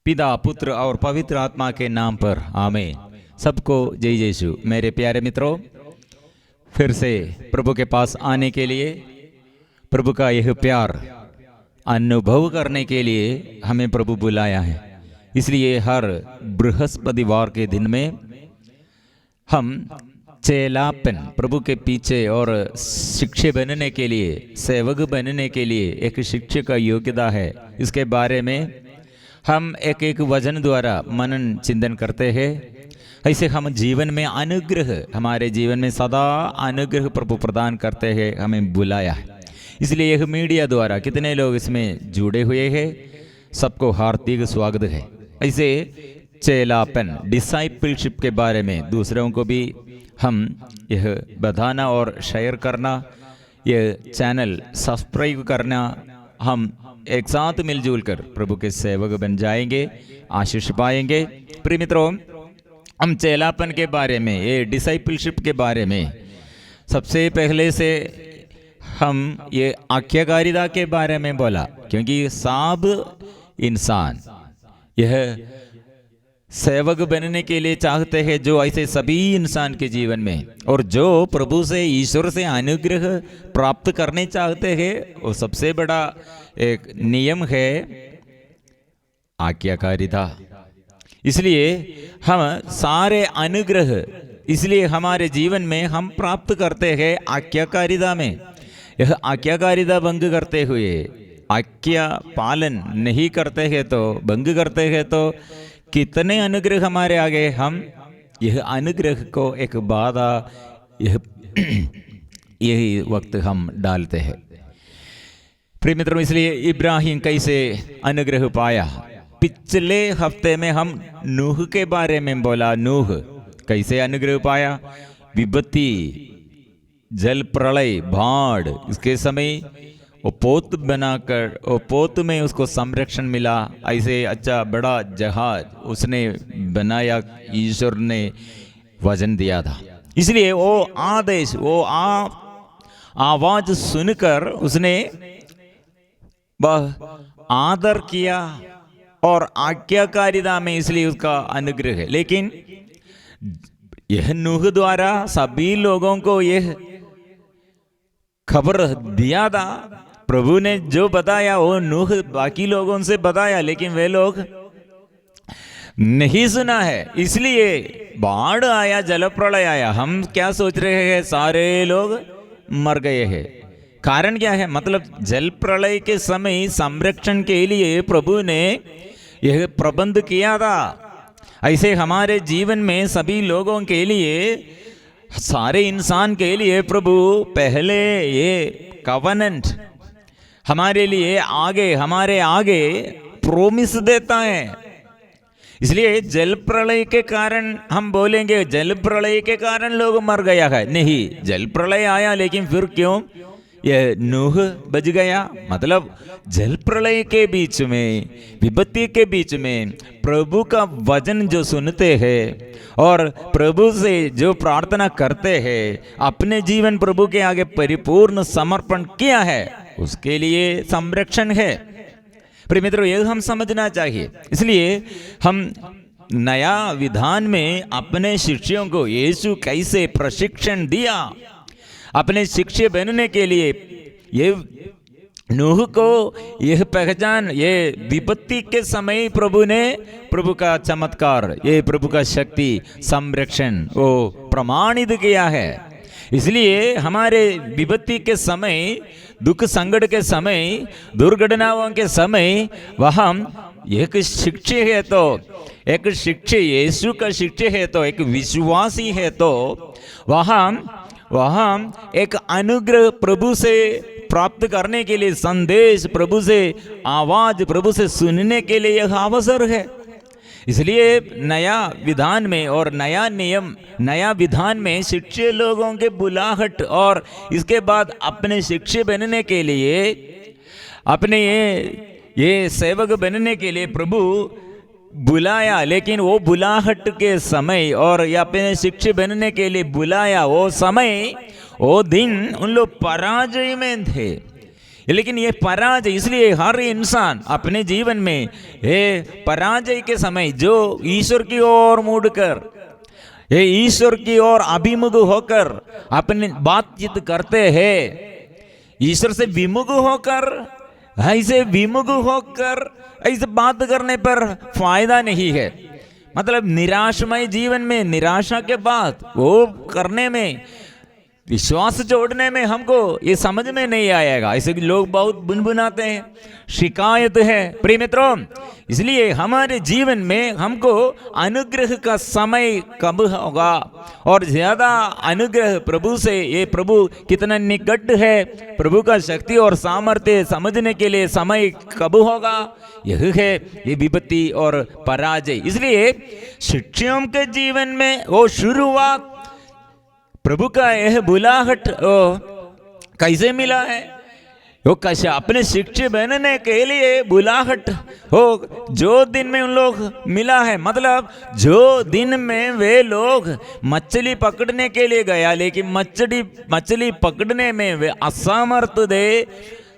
पिता पुत्र और पवित्र आत्मा के नाम पर आमीन। सबको जय यीशु। मेरे प्यारे मित्रों, फिर से प्रभु के पास आने के लिए, प्रभु का यह प्यार अनुभव करने के लिए हमें प्रभु बुलाया है। इसलिए हर बृहस्पतिवार के दिन में हम चेलापन, प्रभु के पीछे और शिक्षक बनने के लिए, सेवक बनने के लिए एक शिक्षक का योग्यता है, इसके बारे में हम एक एक वचन द्वारा मनन चिंतन करते हैं। ऐसे हम जीवन में अनुग्रह, हमारे जीवन में सदा अनुग्रह प्रभु प्रदान करते हैं, हमें बुलाया है। इसलिए यह मीडिया द्वारा कितने लोग इसमें जुड़े हुए हैं, सबको हार्दिक स्वागत है। ऐसे चेलापन, डिसाइपलशिप के बारे में दूसरों को भी हम यह बताना और शेयर करना, यह चैनल सब्सक्राइब करना, हम एक साथ मिलजुल कर प्रभु के सेवक बन जाएंगे, आशीष पाएंगे। प्रिय मित्रों, हम चेलापन के बारे में, ये डिसाइपलशिप के बारे में सबसे पहले से हम ये आज्ञाकारिता के बारे में बोला, क्योंकि सब इंसान यह सेवक बनने के लिए चाहते हैं, जो ऐसे सभी इंसान के जीवन में, और जो प्रभु से, ईश्वर से अनुग्रह प्राप्त करने चाहते हैं, वो सबसे बड़ा एक नियम है आज्ञाकारिता। इसलिए हम सारे अनुग्रह, इसलिए हमारे जीवन में हम प्राप्त करते हैं आज्ञाकारिता में। यह आज्ञाकारिता भंग करते हुए, आज्ञा पालन नहीं करते हैं तो, भंग करते हैं तो कितने अनुग्रह हमारे आगे, हम यह अनुग्रह को एक बाधा यही वक्त हम डालते हैं। प्रिय मित्रों, इसलिए इब्राहिम कैसे अनुग्रह पाया, पिछले हफ्ते में हम नूह के बारे में बोला। नूह कैसे अनुग्रह पाया, विपत्ति, जल प्रलय, बाढ़, इसके समय वो पोत बनाकर, वो पोत में उसको संरक्षण मिला। ऐसे अच्छा बड़ा जहाज उसने बनाया, ईश्वर ने वचन दिया था। इसलिए वो आदेश, वो आवाज सुनकर उसने वह आदर किया और आज्ञाकारिता में, इसलिए उसका अनुग्रह है। लेकिन यह नूह द्वारा सभी लोगों को यह खबर दिया था, प्रभु ने जो बताया वो नूह बाकी लोगों से बताया, लेकिन वे लोग नहीं सुना है। इसलिए बाढ़ आया, जल प्रलय आया। हम क्या सोच रहे हैं, सारे लोग मर गए हैं। कारण क्या है, मतलब जल प्रलय के समय संरक्षण के लिए प्रभु ने यह प्रबंध किया था। ऐसे हमारे जीवन में सभी लोगों के लिए, सारे इंसान के लिए प्रभु पहले ये कवनेंट हमारे लिए आगे, हमारे आगे प्रोमिस देता है। इसलिए जल प्रलय के कारण हम बोलेंगे जल प्रलय के कारण लोग मर गया है, नहीं, जल प्रलय आया लेकिन फिर क्यों यह नूह बच गया। मतलब जल प्रलय के बीच में, विपत्ति के बीच में प्रभु का वचन जो सुनते हैं और प्रभु से जो प्रार्थना करते हैं, अपने जीवन प्रभु के आगे परिपूर्ण समर्पण किया है, उसके लिए संरक्षण है। प्रिय मित्रों, यह हम समझना चाहिए। इसलिए हम नया विधान में अपने शिष्यों को यीशु कैसे प्रशिक्षण दिया, अपने शिष्य बनने के लिए ये नूह को यह पहचान, ये विपत्ति के समय प्रभु ने, प्रभु का चमत्कार, ये प्रभु का शक्ति, संरक्षण वो प्रमाणित किया है। इसलिए हमारे विपत्ति के समय, दुख संकट के समय, दुर्घटनाओं के समय, वहाँ एक शिक्षक है तो, एक शिक्षक यीशु का शिक्षक है तो, एक विश्वासी है तो, वहाँ एक अनुग्रह प्रभु से प्राप्त करने के लिए, संदेश प्रभु से, आवाज प्रभु से सुनने के लिए यह अवसर है। इसलिए नया विधान में और नया नियम, नया विधान में शिक्षे लोगों के बुलाहट, और इसके बाद अपने शिक्षे बनने के लिए, अपने ये सेवक बनने के लिए प्रभु बुलाया। लेकिन वो बुलाहट के समय और या अपने शिक्षक बनने के लिए बुलाया वो समय, वो दिन उन लोग पराजय में थे। लेकिन ये पराजय, इसलिए हर इंसान अपने जीवन में ये पराजय के समय जो ईश्वर की ओर मुड़कर, ये ईश्वर की ओर अभिमुख होकर अपनी बातचीत करते हैं, ईश्वर से विमुख होकर, ऐसे विमुख होकर ऐसे बात करने पर फायदा नहीं है। मतलब निराशमय जीवन में निराशा के बाद वो करने में, विश्वास जोड़ने में हमको ये समझ में नहीं आएगा। ऐसे लोग बहुत बुनबुनाते हैं, शिकायत है। प्रिय मित्रों, इसलिए हमारे जीवन में हमको अनुग्रह का समय कब होगा और ज्यादा अनुग्रह प्रभु से, ये प्रभु कितना निकट है, प्रभु का शक्ति और सामर्थ्य समझने के लिए समय कब होगा, यह है ये विपत्ति और पराजय। इसलिए शिष्यों के जीवन में वो शुरुआत, प्रभु का यह बुलाहट कैसे मिला है, वो कैसे अपने शिष्य बनने के लिए बुलाहट हो, जो दिन में उन लोग मिला है, मतलब जो दिन में वे लोग मछली पकड़ने के लिए गया, लेकिन मछली पकड़ने में वे असमर्थ थे,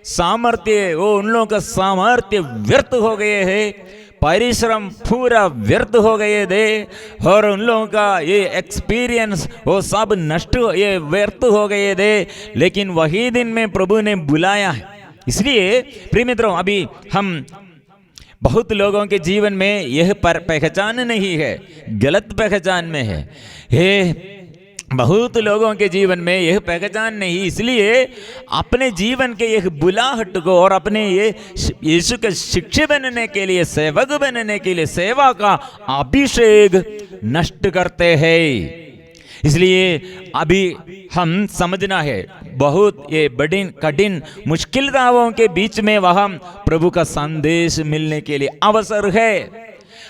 सामर्थ्य, वो उन लोगों का सामर्थ्य व्यर्थ हो गए हैं, परिश्रम पूरा व्यर्थ हो गए थे, और उन लोगों का ये एक्सपीरियंस वो सब नष्ट, ये व्यर्थ हो गए थे। लेकिन वही दिन में प्रभु ने बुलाया है। इसलिए प्रिय मित्रों, अभी हम बहुत लोगों के जीवन में यह पहचान नहीं है, गलत पहचान में है। ये बहुत लोगों के जीवन में यह पहचान नहीं, इसलिए अपने जीवन के एक बुलाहट को और अपने ये यीशु के शिष्य बनने के लिए, सेवक बनने के लिए सेवा का अभिषेक नष्ट करते हैं। इसलिए अभी हम समझना है, बहुत ये बड़ी कठिन मुश्किलताओं के बीच में वहाँ प्रभु का संदेश मिलने के लिए अवसर है।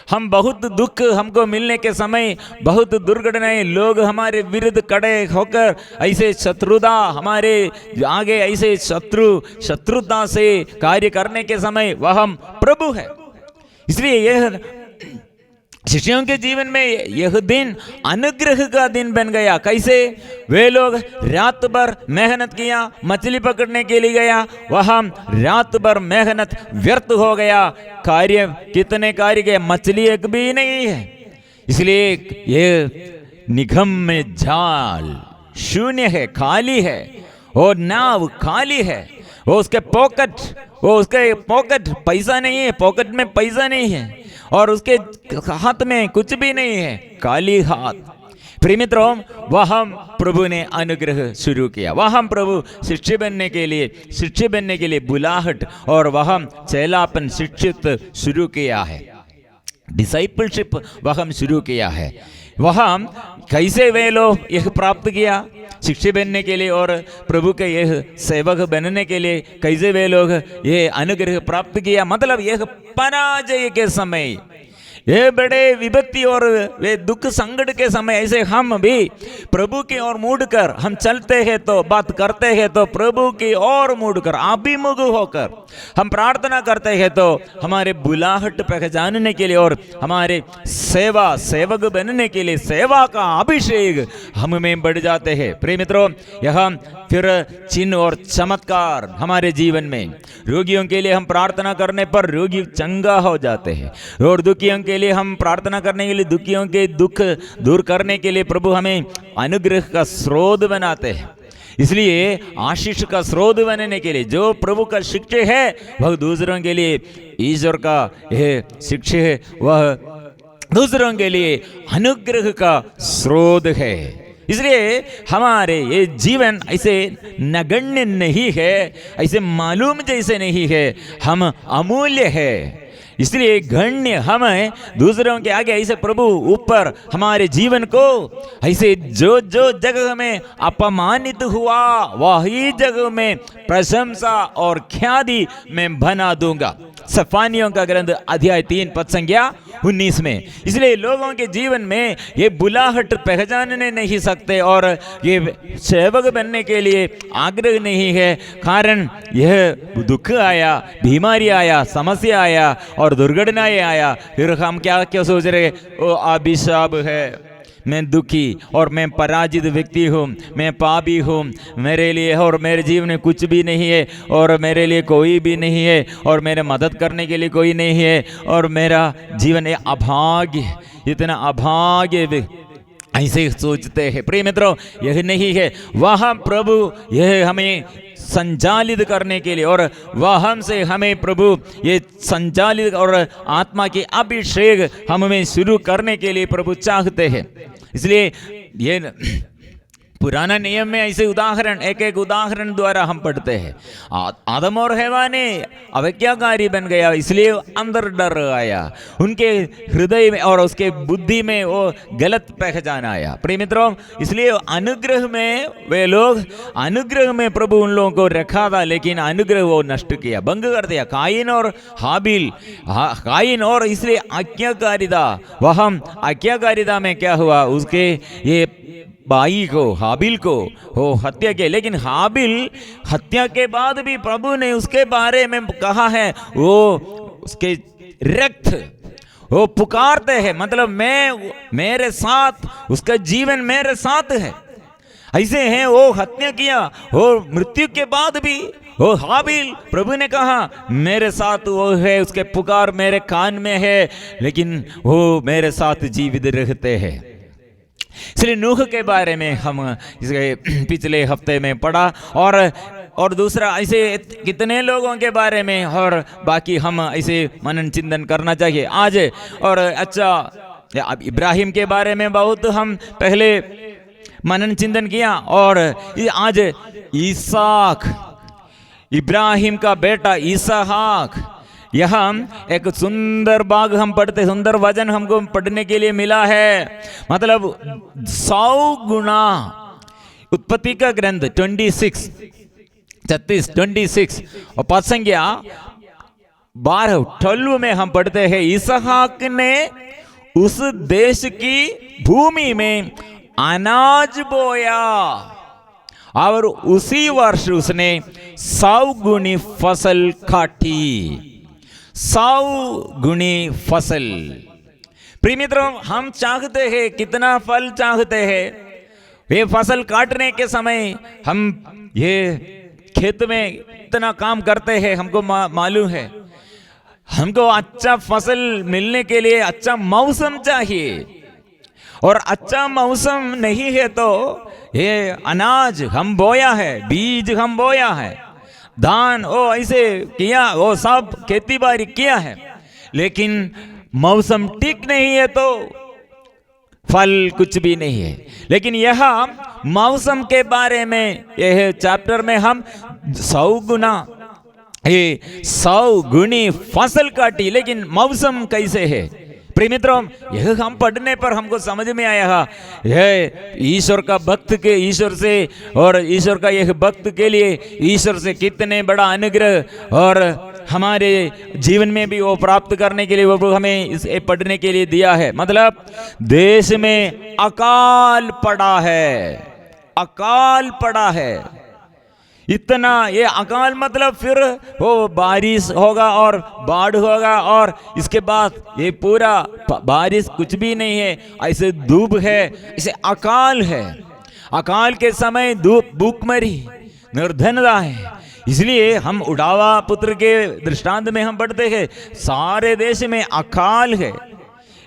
हम बहुत दुख हमको मिलने के समय, बहुत दुर्घटनाएं, लोग हमारे विरुद्ध खड़े होकर ऐसे शत्रुता हमारे आगे, ऐसे शत्रुता से कार्य करने के समय वह हम प्रभु है। इसलिए यह शिष्यों के जीवन में यह दिन अनुग्रह का दिन बन गया। कैसे? वे लोग रात भर मेहनत किया, मछली पकड़ने के लिए गया, वहां रात भर मेहनत व्यर्थ हो गया। कार्य कितने कार्य के, मछली एक भी नहीं है। इसलिए ये निगम्य जाल शून्य है, खाली है, और नाव खाली है, वो उसके पॉकेट पैसा नहीं है, पॉकेट में पैसा नहीं है, और उसके हाथ में कुछ भी नहीं है, खाली हाथ। प्रिय मित्रों, वहाँ प्रभु ने अनुग्रह शुरू किया, वहाँ प्रभु शिष्य बनने के लिए बुलाहट और वहाँ चेलापन शिक्षित शुरू किया है, डिसाइपलशिप वहाँ शुरू किया है। वहाँ कैसे वे लोग यह प्राप्त किया शिष्य बनने के लिए और प्रभु के यह सेवक बनने के लिए, कैसे वे लोग ये अनुग्रह प्राप्त किया? मतलब यह पराजय के समय, ये बड़े विपत्ति और वे दुख संकट के समय, ऐसे हम भी प्रभु की ओर मुड़कर हम चलते हैं तो, बात करते हैं तो प्रभु की ओर मुड़कर अभिमुख होकर हम प्रार्थना करते हैं तो हमारे बुलाहट पहचानने के लिए और हमारे सेवक बनने के लिए सेवा का अभिषेक हम में बढ़ जाते हैं। प्रिय मित्रों, यह फिर चिन्ह और चमत्कार हमारे जीवन में, रोगियों के लिए हम प्रार्थना करने पर रोगी चंगा हो जाते हैं, और दुखियों के लिए हम प्रार्थना करने के लिए दुखियों के दुख दूर करने के लिए प्रभु हमें अनुग्रह का स्रोत बनाते हैं। इसलिए आशीष का स्रोत बनने के लिए जो प्रभु का शिष्य है वह दूसरों के लिए ईश्वर का यह शिष्य है, वह दूसरों के लिए अनुग्रह का स्रोत है। इसलिए हमारे ये जीवन ऐसे नगण्य नहीं है, ऐसे मालूम जैसे नहीं है, हम अमूल्य है। इसलिए गण्य हमें दूसरों के आगे ऐसे प्रभु ऊपर हमारे जीवन को ऐसे जो जगह में अपमानित हुआ वही जगह में प्रशंसा और ख्याति में बना दूंगा। सफानियों का ग्रंथ अध्याय 3 पद संख्या 19 में। इसलिए लोगों के जीवन में ये बुलाहट पहचानने नहीं सकते और ये सेवक बनने के लिए आग्रह नहीं है, कारण यह दुख आया, बीमारी आया, समस्या आया और दुर्घटनाएं आया, फिर हम क्या सोच रहे, वो अभिशाप है, मैं दुखी और मैं पराजित व्यक्ति हूँ, मैं पापी हूँ, मेरे लिए और मेरे जीवन में कुछ भी नहीं है और मेरे लिए कोई भी नहीं है और मेरे मदद करने के लिए कोई नहीं है और मेरा जीवन है अभाग्य, इतना अभाग्य, ऐसे सोचते हैं। प्रिय मित्रों, यह नहीं है। वह प्रभु यह हमें संचालित करने के लिए और वह हमसे हमें प्रभु ये संचालित और आत्मा के अभिषेक हम में शुरू करने के लिए प्रभु चाहते हैं। इसलिए ये पुराना नियम में ऐसे उदाहरण, एक एक उदाहरण द्वारा हम पढ़ते हैं। आदम और हवा ने अविज्ञाकारी बन गया, इसलिए अंदर डर आया उनके हृदय में और उसके बुद्धि में, वो गलत पहचान आया। प्रिय मित्रों, इसलिए अनुग्रह में वे लोग, अनुग्रह में प्रभु उन लोगों को रखा था, लेकिन अनुग्रह वो नष्ट किया, भंग कर दिया। कायन और हाबिल, कायन और इसलिए आज्ञाकारिता, वह आज्ञाकारिता में क्या हुआ, उसके ये भाई को, हाबिल को वो हत्या किया। लेकिन हाबिल हत्या के बाद भी प्रभु ने उसके बारे में कहा है, वो उसके रक्त वो पुकारते हैं, मतलब मैं, मेरे साथ, उसका जीवन मेरे साथ है। ऐसे हैं, वो हत्या किया, वो मृत्यु के बाद भी वो हाबिल, प्रभु ने कहा मेरे साथ वो है, उसके पुकार मेरे कान में है, लेकिन वो मेरे साथ जीवित रहते हैं। इसलिए नूह के बारे में हम इसके पिछले हफ्ते में पढ़ा और दूसरा ऐसे कितने लोगों के बारे में, और बाकी हम ऐसे मनन चिंतन करना चाहिए आज। और अच्छा, अब इब्राहिम के बारे में बहुत हम पहले मनन चिंतन किया, और आज इसहाक, इब्राहिम का बेटा इसहाक, यहाँ एक सुंदर भाग हम पढ़ते, सुंदर वचन हमको पढ़ने के लिए मिला है, मतलब 100 गुना। उत्पत्ति का ग्रंथ 26 और पद संख्या 12 में हम पढ़ते हैं, इसहाक ने उस देश की भूमि में अनाज बोया और उसी वर्ष उसने 100 गुनी फसल काटी। 100 गुनी फसल। प्रिय मित्रों, हम चाहते हैं, कितना फल चाहते हैं। ये फसल काटने के समय हम ये खेत में इतना काम करते हैं, हमको मालूम है, हमको अच्छा फसल मिलने के लिए अच्छा मौसम चाहिए, और अच्छा मौसम नहीं है तो ये अनाज हम बोया है, बीज हम बोया है, धान वो ऐसे किया, वो सब खेती बाड़ी किया है, लेकिन मौसम ठीक नहीं है तो फल कुछ भी नहीं है। लेकिन यह मौसम के बारे में यह चैप्टर में हम 100 गुना, ये 100 गुनी फसल काटी, लेकिन मौसम कैसे है। प्रिय मित्रों, यह हम पढ़ने पर हमको समझ में आया, यह ईश्वर का भक्त के, ईश्वर से और ईश्वर का यह भक्त के लिए ईश्वर से कितने बड़ा अनुग्रह और हमारे जीवन में भी वो प्राप्त करने के लिए वो हमें इसे पढ़ने के लिए दिया है। मतलब देश में अकाल पड़ा है, अकाल पड़ा है इतना। ये अकाल मतलब फिर वो बारिश होगा और बाढ़ होगा, और इसके बाद ये पूरा बारिश कुछ भी नहीं है, ऐसे धूप है, इसे अकाल है। अकाल के समय धूप, भूखमरी, निर्धनता है। इसलिए हम उड़ावा पुत्र के दृष्टांत में हम पढ़ते हैं, सारे देश में अकाल है,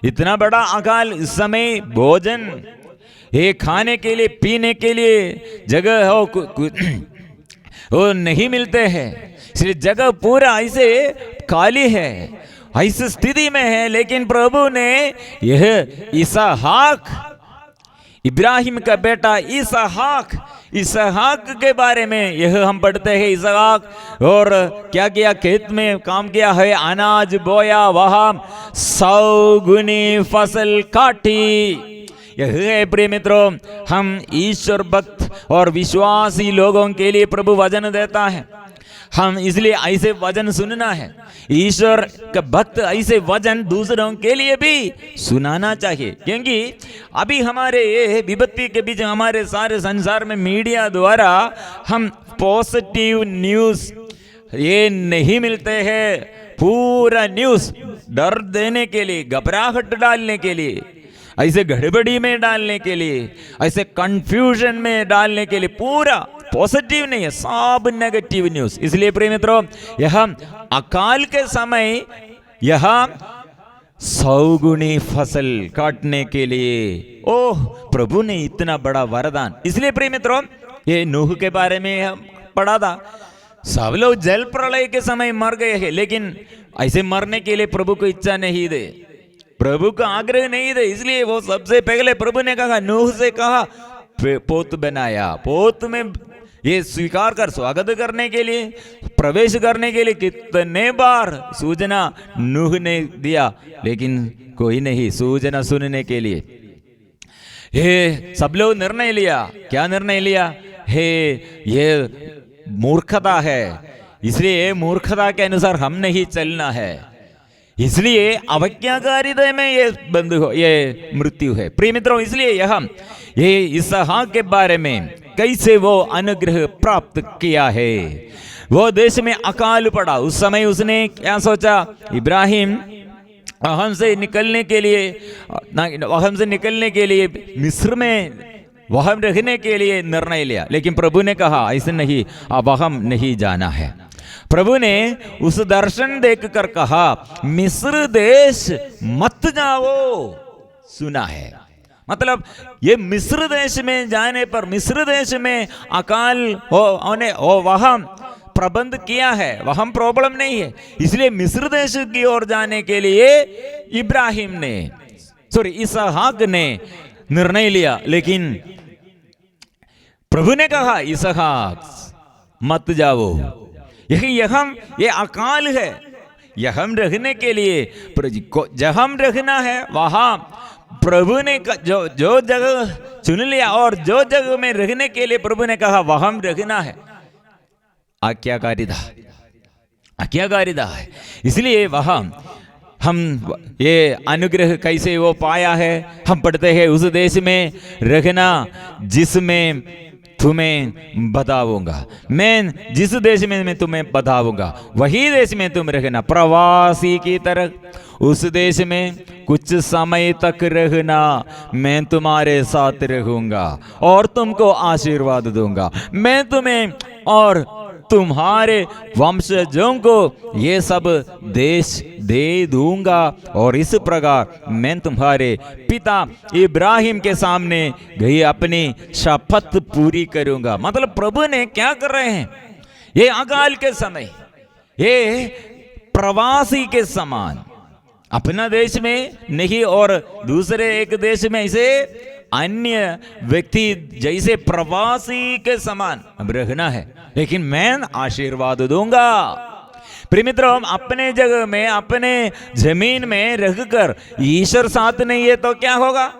इतना बड़ा अकाल। इस समय भोजन, ये खाने के लिए, पीने के लिए जगह हो वो नहीं मिलते हैं, इसलिए जगह पूरा ऐसे खाली है, ऐसी स्थिति में है। लेकिन प्रभु ने यह इसहाक, इब्राहिम का बेटा इसहाक, इसहाक के बारे में यह हम पढ़ते हैं। इसहाक और क्या किया, खेत में काम किया है, अनाज बोया, वहां 100 गुनी फसल काटी। यह है प्रिय मित्रों, हम ईश्वर भक्त और विश्वासी लोगों के लिए प्रभु वचन देता है। हम इसलिए ऐसे वचन सुनना है। ईश्वर का भक्त ऐसे वचन दूसरों के लिए भी सुनाना चाहिए, क्योंकि अभी हमारे ये विपत्ति के बीच हमारे सारे संसार में मीडिया द्वारा हम पॉजिटिव न्यूज़ ये नहीं मिलते हैं। पूरा न्यूज़ डर देने के लिए, घबराहट डालने के लिए, ऐसे गड़बड़ी में डालने के लिए, ऐसे कंफ्यूजन में डालने के लिए, पूरा पॉजिटिव नहीं है, सब नेगेटिव न्यूज। इसलिए प्रिय मित्रों, यह अकाल के समय यह 100 गुनी फसल काटने के लिए, ओह प्रभु ने इतना बड़ा वरदान। इसलिए प्रिय मित्रों, ये नूह के बारे में हम पढ़ा था, सब लोग जल प्रलय के समय मर गए हैं, लेकिन ऐसे मरने के लिए प्रभु को इच्छा नहीं दे, प्रभु का आग्रह नहीं दे। इसलिए वो सबसे पहले प्रभु ने कहा, नूह से कहा, पोत बनाया, पोत में ये स्वीकार कर, स्वागत करने के लिए, प्रवेश करने के लिए कितने बार सूचना नूह ने दिया, लेकिन कोई नहीं सूचना सुनने के लिए। हे सब लोग निर्णय लिया, क्या निर्णय लिया? हे ये मूर्खता है, इसलिए मूर्खता के अनुसार हम नहीं चलना है, इसलिए अवज्ञाकारिता में ये बंद हो, ये मृत्यु है। प्रिय मित्रों, इसलिए ये इसहाक के बारे में कैसे वो अनुग्रह प्राप्त किया है। वो देश में अकाल पड़ा, उस समय उसने क्या सोचा? इब्राहिम वहां से निकलने के लिए मिस्र में वहां रहने के लिए निर्णय लिया, लेकिन प्रभु ने कहा ऐसे नहीं, अब वहां नहीं जाना है। प्रभु ने उस दर्शन देखकर कहा, मिस्र देश मत जाओ। सुना है, मतलब ये मिस्र देश में जाने पर, मिस्र देश में अकाल हो वहां प्रबंध किया है, वहां प्रॉब्लम नहीं है, इसलिए मिस्र देश की ओर जाने के लिए इसहाक ने निर्णय लिया। लेकिन प्रभु ने कहा, इसहाक मत जाओ, ये अकाल है, यह हम रहने के लिए, जहां रहना है वहां प्रभु ने जो जगह चुन लिया, और जो जगह में रहने के लिए प्रभु ने कहा वहां रहना है, आज्ञाकारिता है। इसलिए वहां हम ये अनुग्रह कैसे वो पाया है, हम पढ़ते हैं, उस देश में रहना जिसमें तुम्हें बताऊंगा, मैं जिस देश में मैं तुम्हें बताऊंगा वही देश में तुम रहना, प्रवासी की तरह उस देश में कुछ समय तक रहना, मैं तुम्हारे साथ रहूंगा और तुमको आशीर्वाद दूंगा, मैं तुम्हें और तुम्हारे वंशजों को ये सब देश दे दूंगा, और इस प्रकार मैं तुम्हारे पिता इब्राहिम के सामने गई अपनी शपथ पूरी करूंगा। मतलब प्रभु ने क्या कर रहे हैं, ये अकाल के समय, ये प्रवासी के समान, अपना देश में नहीं और दूसरे एक देश में ऐसे अन्य व्यक्ति जैसे प्रवासी के समान रहना है, लेकिन मैं आशीर्वाद दूंगा। प्रिय मित्रों, अपने जगह में, अपने जमीन में रहकर ईश्वर साथ नहीं है तो क्या होगा?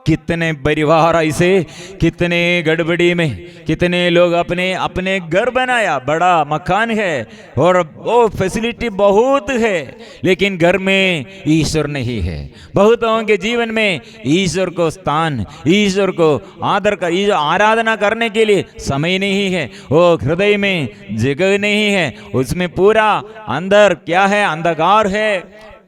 कितने परिवार ऐसे, कितने गड़बड़ी में, कितने लोग अपने अपने घर बनाया, बड़ा मकान है और वो फैसिलिटी बहुत है, लेकिन घर में ईश्वर नहीं है। बहुतों के जीवन में ईश्वर को स्थान, ईश्वर को आदर का, आराधना करने के लिए समय नहीं है, वो हृदय में जगह नहीं है, उसमें पूरा अंदर क्या है? अंधकार है,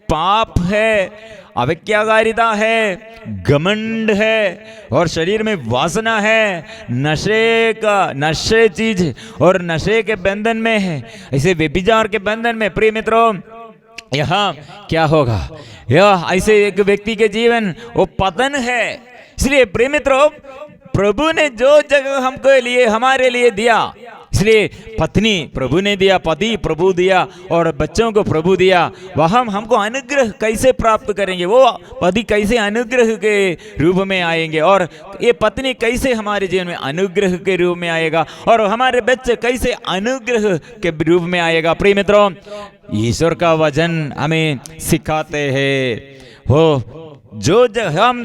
पाप है, अवज्ञाकारिता है, घमंड है, और शरीर में वासना है, नशे चीज और नशे के बंधन में है, ऐसे व्यभिचार के बंधन में। प्रिय मित्रों, यहाँ क्या होगा? यह ऐसे एक व्यक्ति के जीवन वो पतन है। इसलिए प्रिय मित्रों, प्रभु ने जो जगह हमको लिए, हमारे लिए दिया, इसलिए पत्नी प्रभु ने दिया, पति प्रभु दिया और बच्चों को प्रभु दिया, वह हमको अनुग्रह कैसे प्राप्त करेंगे? वो पति कैसे अनुग्रह के रूप में आएंगे, और ये पत्नी कैसे हमारे जीवन में अनुग्रह के रूप में आएगा, और हमारे बच्चे कैसे अनुग्रह के रूप में आएगा? प्रिय मित्रों, ईश्वर का वचन हमें सिखाते हैं, हो जो जगह हम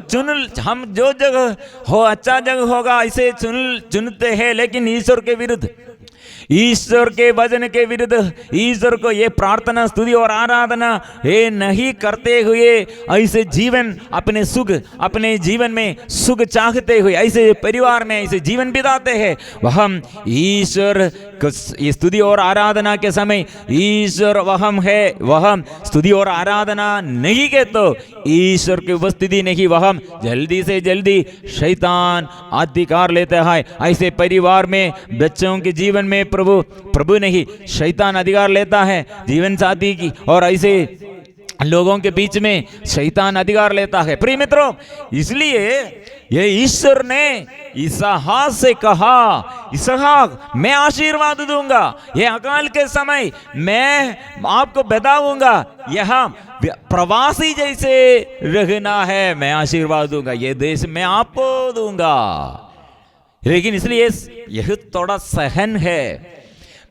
जो जगह हो अच्छा जगह होगा ऐसे चुनते हैं, लेकिन ईश्वर के विरुद्ध, ईश्वर के वचन के विरुद्ध ईश्वर को ये प्रार्थना स्तुति और आराधना ये नहीं करते हुए ऐसे जीवन अपने सुख अपने जीवन में सुख चाहते हुए ऐसे परिवार में ऐसे जीवन बिताते हैं, वह हम ईश्वर स्तुति और आराधना के समय ईश्वर वह है, वह स्तुति और आराधना नहीं के तो ईश्वर की उपस्थिति नहीं, वह जल्दी से जल्दी शैतान अधिकार लेता है। ऐसे परिवार में बच्चों के जीवन में प्रभु नहीं शैतान अधिकार लेता है जीवन साथी की, और ऐसे लोगों के बीच में शैतान अधिकार लेता है। प्रिय मित्रों, इसलिए ये ईश्वर ने इसहाक से कहा, इसहाक मैं आशीर्वाद दूंगा, ये अकाल के समय मैं आपको बताऊंगा, यहाँ प्रवासी जैसे रहना है, मैं आशीर्वाद दूंगा, ये देश मैं आपको दूंगा। लेकिन इसलिए यह थोड़ा सहन है,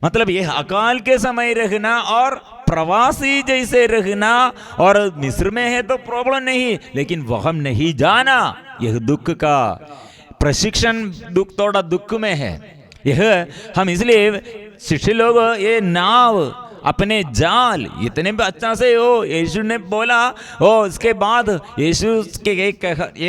मतलब यह अकाल के समय रहना और प्रवासी जैसे रहना, और मिस्र में है तो प्रॉब्लम नहीं, लेकिन वह नहीं जाना, यह दुख का प्रशिक्षण दुख थोड़ा दुख में है। यह हम इसलिए शिष्य लोग ये नाव अपने जाल इतने अच्छा से वो यीशु ने बोला, और उसके बाद यीशु के ये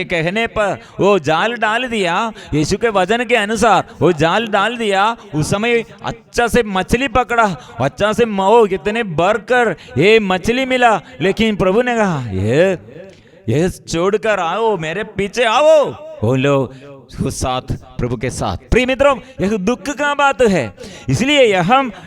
कहने पर वो जाल डाल दिया, यीशु के वजन के अनुसार वो जाल डाल दिया। उस समय अच्छा से मछली पकड़ा, अच्छा से कितने भरकर ये मछली मिला, लेकिन प्रभु ने कहा ये छोड़कर आओ, मेरे पीछे आओ। वो लोग साथ प्रभु के साथ। प्रिय मित्रों, यह दुख का बात है, इसलिए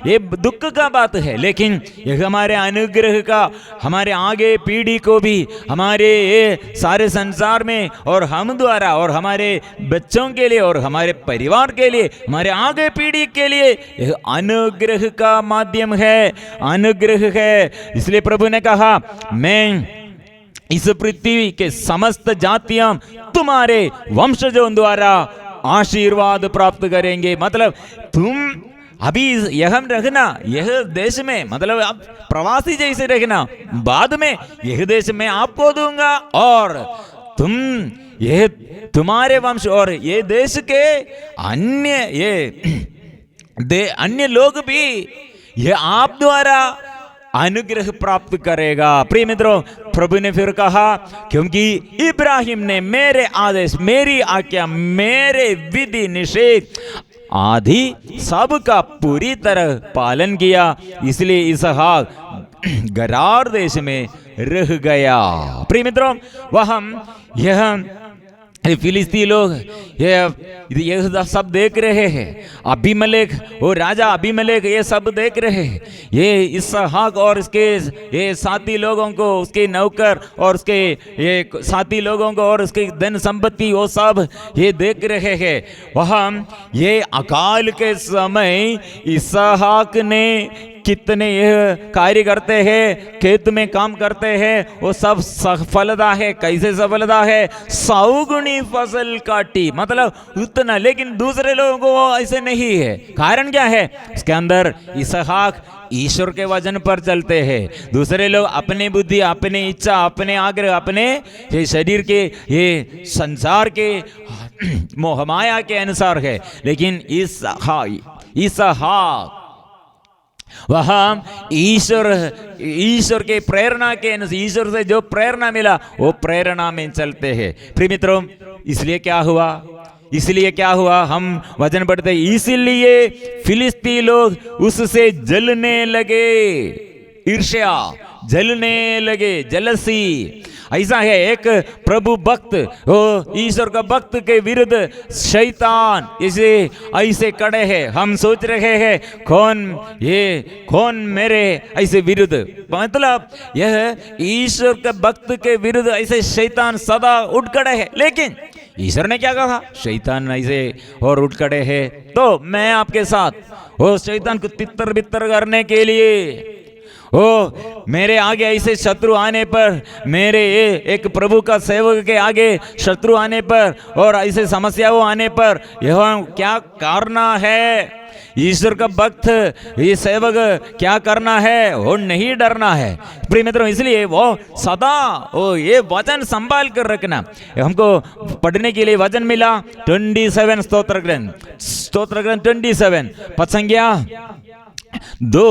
ये दुख का बात है, लेकिन यह हमारे अनुग्रह का, हमारे आगे पीढ़ी को भी, हमारे ये सारे संसार में और हम द्वारा और हमारे बच्चों के लिए और हमारे परिवार के लिए, हमारे आगे पीढ़ी के लिए यह अनुग्रह का माध्यम है, अनुग्रह है। इसलिए प्रभु ने कहा, मैं इस पृथ्वी के समस्त जातियां तुम्हारे वंशजों द्वारा आशीर्वाद प्राप्त करेंगे। मतलब तुम अभी यह रहना, यह देश में, मतलब आप प्रवासी जैसे रहना, बाद में यह देश मैं आपको दूंगा, और तुम यह तुम्हारे वंश और ये देश के अन्य लोग भी ये आप द्वारा अनुग्रह प्राप्त करेगा। प्रिय मित्रों, प्रभु ने फिर कहा, क्योंकि इब्राहिम ने मेरे आदेश, मेरी आज्ञा, मेरे विधि निषेध आदि सबका पूरी तरह पालन किया, इसलिए इसहाक गरार देश में रह गया। प्रिय मित्रों, यह फिलिस्ती लोग ये सब देख रहे हैं, अबीमेलेक, वो राजा अबीमेलेक ये सब देख रहे हैं, ये इसहाक और इसके ये साथी लोगों को, उसके नौकर और उसके ये साथी लोगों को और उसकी धन संपत्ति, वो सब ये देख रहे हैं। वहाँ ये अकाल के समय इसहाक ने कितने यह कार्य करते हैं, खेत में काम करते हैं, वो सब सफलता है। कैसे सफलता है? 100 गुनी फसल काटी, मतलब उतना, लेकिन दूसरे लोगों को ऐसे नहीं है। कारण क्या है? इसके अंदर इसहाक ईश्वर के वचन पर चलते हैं, दूसरे लोग अपने बुद्धि, अपने इच्छा, अपने आग्रह, अपने ये शरीर के, ये संसार के मोहमाया के अनुसार है। लेकिन इसहाक वह ईश्वर के प्रेरणा के, ईश्वर से जो प्रेरणा मिला वो प्रेरणा में चलते हैं। प्रिय मित्रों, इसलिए क्या हुआ? हम वचन पढ़ते, इसलिए फिलिस्ती लोग उससे जलने लगे, ईर्ष्या, जलने लगे, जलसी। ऐसा है, एक प्रभु भक्त, वो ईश्वर का भक्त के विरुद्ध शैतान ऐसे खड़े हैं। हम सोच रहे हैं कौन मेरे ऐसे विरुद्ध, मतलब यह ईश्वर के भक्त के विरुद्ध ऐसे शैतान सदा उठ खड़े हैं। लेकिन ईश्वर ने क्या कहा? शैतान ऐसे और उठ खड़े हैं तो मैं आपके साथ, वो शैतान को तितर बितर करने के लिए ओ मेरे आगे ऐसे शत्रु आने पर, मेरे एक प्रभु का सेवक के आगे शत्रु आने पर और ऐसे समस्याओं आने पर यह क्या करना है? ईश्वर का भक्त, ये सेवक क्या करना है? वो नहीं डरना है प्रिय मित्रों। इसलिए वो सदा वो ये वचन संभाल कर रखना। हमको पढ़ने के लिए वचन मिला 27 स्तोत्र ग्रंथ 27 पद संख्या 2।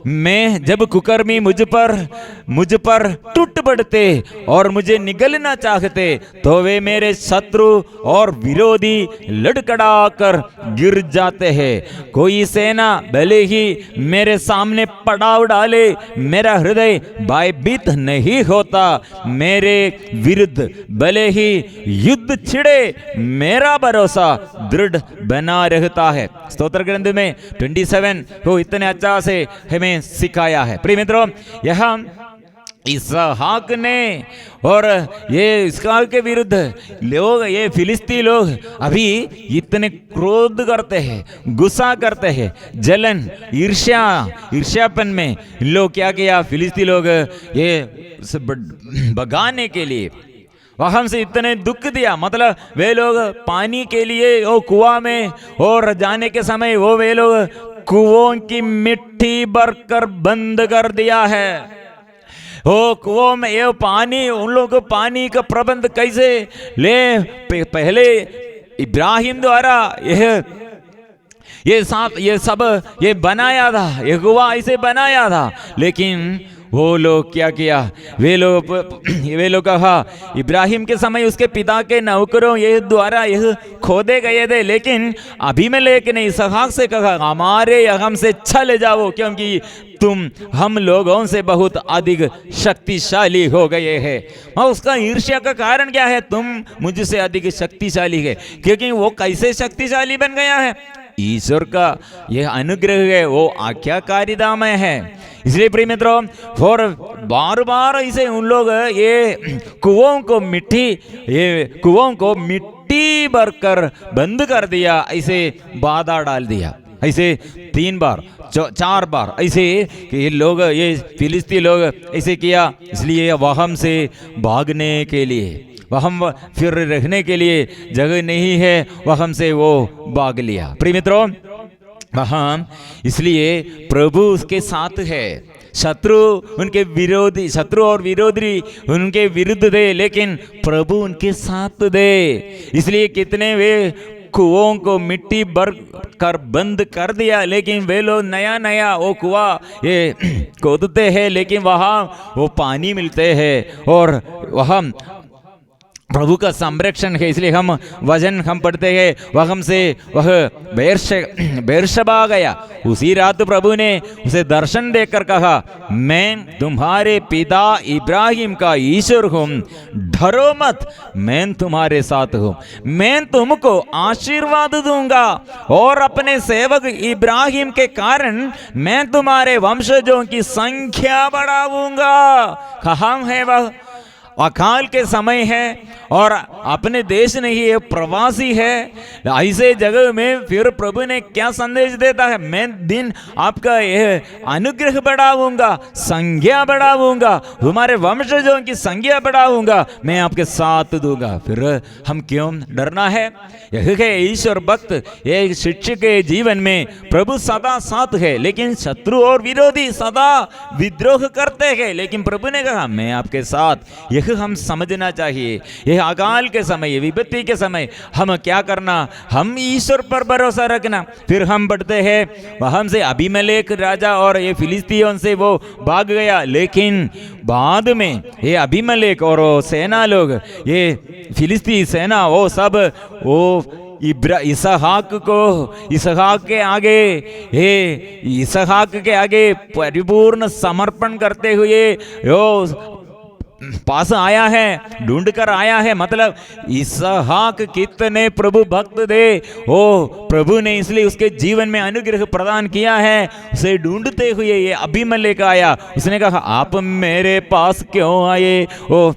मैं जब कुकर्मी मुझ पर टूट पड़ते और मुझे निगलना चाहते, तो वे मेरे शत्रु और विरोधी लड़खड़ाकर गिर जाते हैं। कोई सेना भले ही मेरे सामने पड़ाव डाले, मेरा हृदय भयभीत नहीं होता। मेरे विरुद्ध भले ही युद्ध छिड़े, मेरा भरोसा दृढ़ बना रहता है। स्तोत्र ग्रंथ में 27 को इतने अच्छा से हमें सिखाया है। प्रिय मित्रों, यह इसहाक ने और ये इसहाक के विरुद्ध लोग, ये फिलिस्ती लोग अभी इतने क्रोध करते हैं, गुस्सा करते हैं, जलन, ईर्ष्यापन में लोग क्या किया? फिलिस्ती लोग ये भगाने के लिए वह हमसे इतने दुख दिया। मतलब वे लोग पानी के लिए वो कुआं में और जाने के समय वे लोग कुओं की मिट्टी भरकर बंद कर दिया है। वो कुओं में ये पानी, उन लोगों को पानी का प्रबंध कैसे ले? पहले इब्राहिम द्वारा ये सब बनाया था, ये कुआं ऐसे बनाया था। लेकिन वो लोग क्या किया? वे लोग कहा इब्राहिम के समय उसके पिता के नौकरों ये द्वारा यह खोदे गए थे। लेकिन अबीमेलेक ने इसहाक से कहा हमारे यहाँ से चले जाओ, क्योंकि तुम हम लोगों से बहुत अधिक शक्तिशाली हो गए हैं। और उसका ईर्ष्या का कारण क्या है? तुम मुझसे अधिक शक्तिशाली है। क्योंकि वो कैसे शक्तिशाली बन गया है? ईश्वर का यह अनुग्रह है, वो आज्ञाकारितामय है। इसलिए प्रिय मित्रों, और बार बार ऐसे उन लोग ये कुओं को मिट्टी भरकर बंद कर दिया, ऐसे बाधा डाल दिया, ऐसे 3 बार 4 बार ऐसे कि ये फिलिस्ती लोग ऐसे किया। इसलिए वहम से भागने के लिए, वहम फिर रहने के लिए जगह नहीं है, वहम से वो भाग लिया। प्रिय मित्रों, वहाँ इसलिए प्रभु उसके साथ है। शत्रु और विरोधी उनके विरुद्ध थे, लेकिन प्रभु उनके साथ थे। इसलिए कितने वे कुओं को मिट्टी भर कर बंद कर दिया, लेकिन वे लोग नया वो कुआं ये खोदते हैं, लेकिन वहाँ वो पानी मिलते हैं और वहाँ प्रभु का संरक्षण है। इसलिए हम पढ़ते हैं, वह हमसे वह बेर्शबा गया। उसी रात प्रभु ने उसे दर्शन देकर कहा, मैं तुम्हारे पिता इब्राहिम का ईश्वर हूँ, डरो मत, मैं तुम्हारे साथ हूँ। मैं तुमको आशीर्वाद दूंगा और अपने सेवक इब्राहिम के कारण मैं तुम्हारे वंशजों की संख्या बढ़ाऊंगा। कहाँ है वह? अकाल के समय है और अपने देश नहीं है, प्रवासी है। ऐसे जगह में फिर प्रभु ने क्या संदेश देता है? मैं दिन आपका यह अनुग्रह बढ़ाऊंगा, संज्ञा बढ़ाऊंगा, तुम्हारे वंशजों की संज्ञा बढ़ाऊंगा, मैं आपके साथ दूंगा। फिर हम क्यों डरना है? यह है ईश्वर भक्त, एक शिक्षक के जीवन में प्रभु सदा साथ है, लेकिन शत्रु और विरोधी सदा विद्रोह करते हैं। लेकिन प्रभु ने कहा मैं आपके साथ। यह हम समझना चाहिए। यह अकाल के समय, विपत्ति के समय हम क्या करना? हम ईश्वर पर भरोसा रखना। फिर हम बढ़ते हैं, वहां से अबीमेलेक राजा और ये फिलिस्तीयों से वो भाग गया। लेकिन बाद में ये अबीमेलेक और सेना लोग, ये फिलिस्ती सेना, वो सब इसहाक के आगे परिपूर्ण समर्पण करते हुए पास आया है, ढूंढ कर आया है। मतलब इसहाक कितने प्रभु भक्त थे, ओ प्रभु ने इसलिए उसके जीवन में अनुग्रह प्रदान किया है। उसे ढूंढते हुए ये अबीमेलेक आया। उसने कहा आप मेरे पास क्यों आए? ओ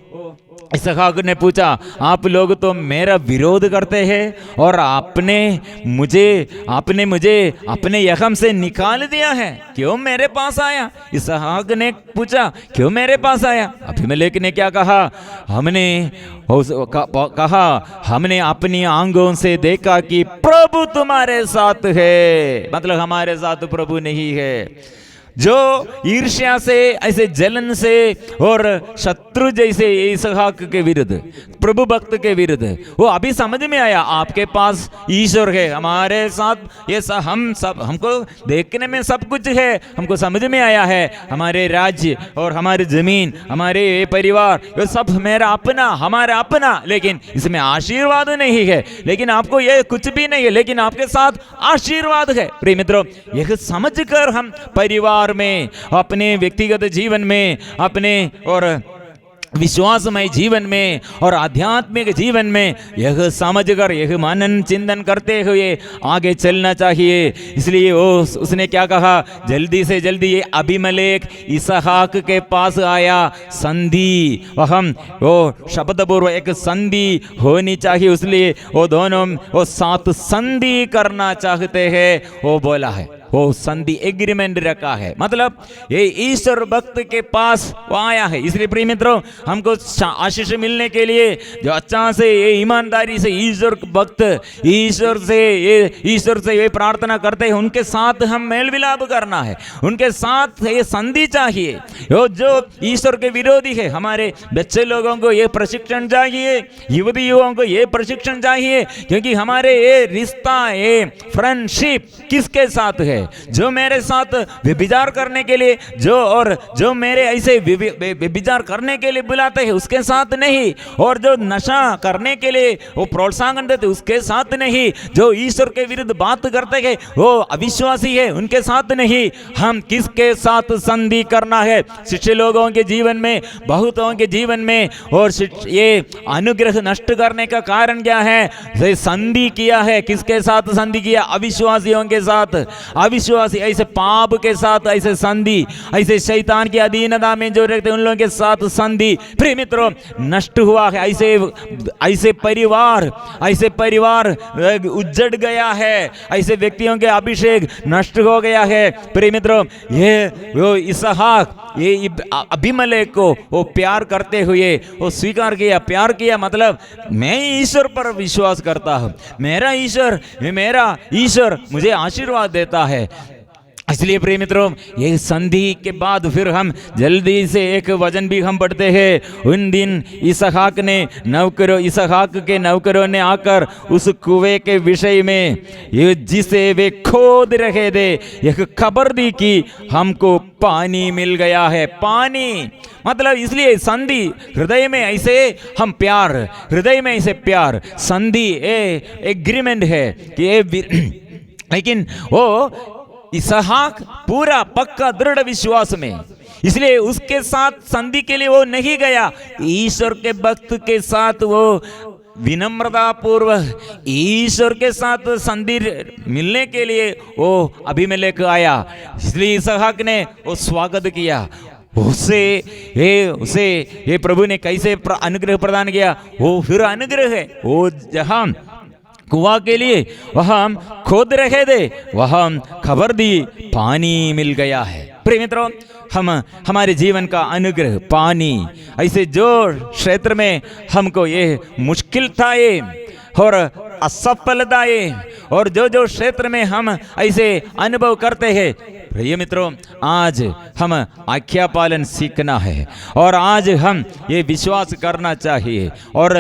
इसहाक ने पूछा, आप लोग तो मेरा विरोध करते हैं और आपने मुझे अपने यखम से निकाल दिया है, क्यों मेरे पास आया? इसहाक ने पूछा, क्यों मेरे पास आया? अबीमेलेक ने क्या कहा? हमने अपनी आंखों से देखा कि प्रभु तुम्हारे साथ है। मतलब हमारे साथ प्रभु नहीं है। जो ईर्ष्या से, ऐसे जलन से और शत्रु जैसे इसहाक के विरुद्ध, प्रभु भक्त के विरुद्ध, वो अभी समझ में आया आपके पास ईश्वर है, हमारे साथ ये सब, हमको देखने में सब कुछ है, हमको समझ में आया है हमारे राज्य और हमारी जमीन, हमारे परिवार, ये सब मेरा अपना, हमारा अपना, लेकिन इसमें आशीर्वाद नहीं है, लेकिन आपको ये कुछ भी नहीं है, लेकिन आपके साथ आशीर्वाद है। प्रिय मित्रों, यह समझकर हम परिवार में, अपने व्यक्तिगत जीवन में, अपने और विश्वासमय जीवन में और आध्यात्मिक जीवन में यह समझकर, यह मनन चिंतन करते हुए आगे चलना चाहिए। इसलिए उसने क्या कहा? जल्दी से जल्दी ये अबीमेलेक इसहाक के पास आया। संधि, वो शब्दपूर्व एक संधि होनी चाहिए, इसलिए वो दोनों वो साथ संधि करना चाहते हैं, वो बोला है, वो संधि एग्रीमेंट रखा है। मतलब ये ईश्वर भक्त के पास वो आया है। इसलिए प्रिय मित्रों, हमको आशीष मिलने के लिए जो अच्छा से, ये ईमानदारी से ईश्वर भक्त ईश्वर से ये प्रार्थना करते हैं, उनके साथ हम मेल मिलाप करना है, उनके साथ ये संधि चाहिए। जो ईश्वर के विरोधी है, हमारे बच्चे लोगों को ये प्रशिक्षण चाहिए, युवती युवाओं को ये प्रशिक्षण चाहिए, क्योंकि हमारे ये रिश्ता, ये फ्रेंडशिप किसके साथ है? जो मेरे साथ व्यभिचार करने के लिए, जो मेरे ऐसे व्यभिचार करने के लिए बुलाते हैं, उसके साथ नहीं, और जो नशा करने के लिए वो प्रोत्साहन देते, उसके साथ नहीं, जो ईश्वर के विरुद्ध बात करते हैं वो अविश्वासी है, उनके साथ नहीं। हम किसके साथ संधि करना है? शिष्य लोगों के जीवन में, बहुतों के जीवन में, और ये अनुग्रह नष्ट करने का कारण क्या है? संधि किया है। किसके साथ संधि किया? अविश्वासियों के साथ। अविश्वासी, ऐसे पाप के साथ ऐसे संधि, ऐसे शैतान की अधीनता में जो रहते हैं, उन लोगों के साथ संधि, प्रिय मित्रों, नष्ट हुआ है। ऐसे परिवार उजड़ गया है, ऐसे व्यक्तियों के अभिषेक नष्ट हो गया है। प्रिय मित्रों, ये वो इसहाक, ये अबीमेलेक को वो प्यार करते हुए वो स्वीकार किया, प्यार किया। मतलब मैं ईश्वर पर विश्वास करता हूँ, मेरा ईश्वर मुझे आशीर्वाद देता है। इसलिए प्रिय मित्रों, ये संधि के बाद फिर हम जल्दी से एक वचन भी हम पढ़ते हैं। उन दिन इसहाक के नौकरों ने आकर उस कुएं के विषय में, जिसे वे खोद रहे थे, एक खबर दी कि हमको पानी मिल गया है। पानी मतलब, इसलिए संधि, हृदय में ऐसे हम प्यार, हृदय में ऐसे प्यार, संधि एग्रीमेंट है कि लेकिन वो इसहाक पूरा पक्का दृढ़ विश्वास में, इसलिए उसके साथ संधि के लिए वो नहीं गया। ईश्वर के भक्त के साथ वो विनम्रता पूर्वक ईश्वर के साथ संधि मिलने के लिए वो अबीमेलेक आया। इसलिए इसहाक ने वो स्वागत किया। उसे ये प्रभु ने कैसे अनुग्रह प्रदान किया? वो फिर अनुग्रह है। वो जहां कुआं के लिए वहां हम खोद रहे थे, वहां खबर दी पानी मिल गया है। प्रिय मित्रों, हमारे जीवन का अनुग्रह पानी, ऐसे जो क्षेत्र में हमको ये मुश्किल था ये और असफलता ये, और जो क्षेत्र में हम ऐसे अनुभव करते हैं, प्रिय मित्रों, आज हम आज्ञा पालन सीखना है और आज हम ये विश्वास करना चाहिए और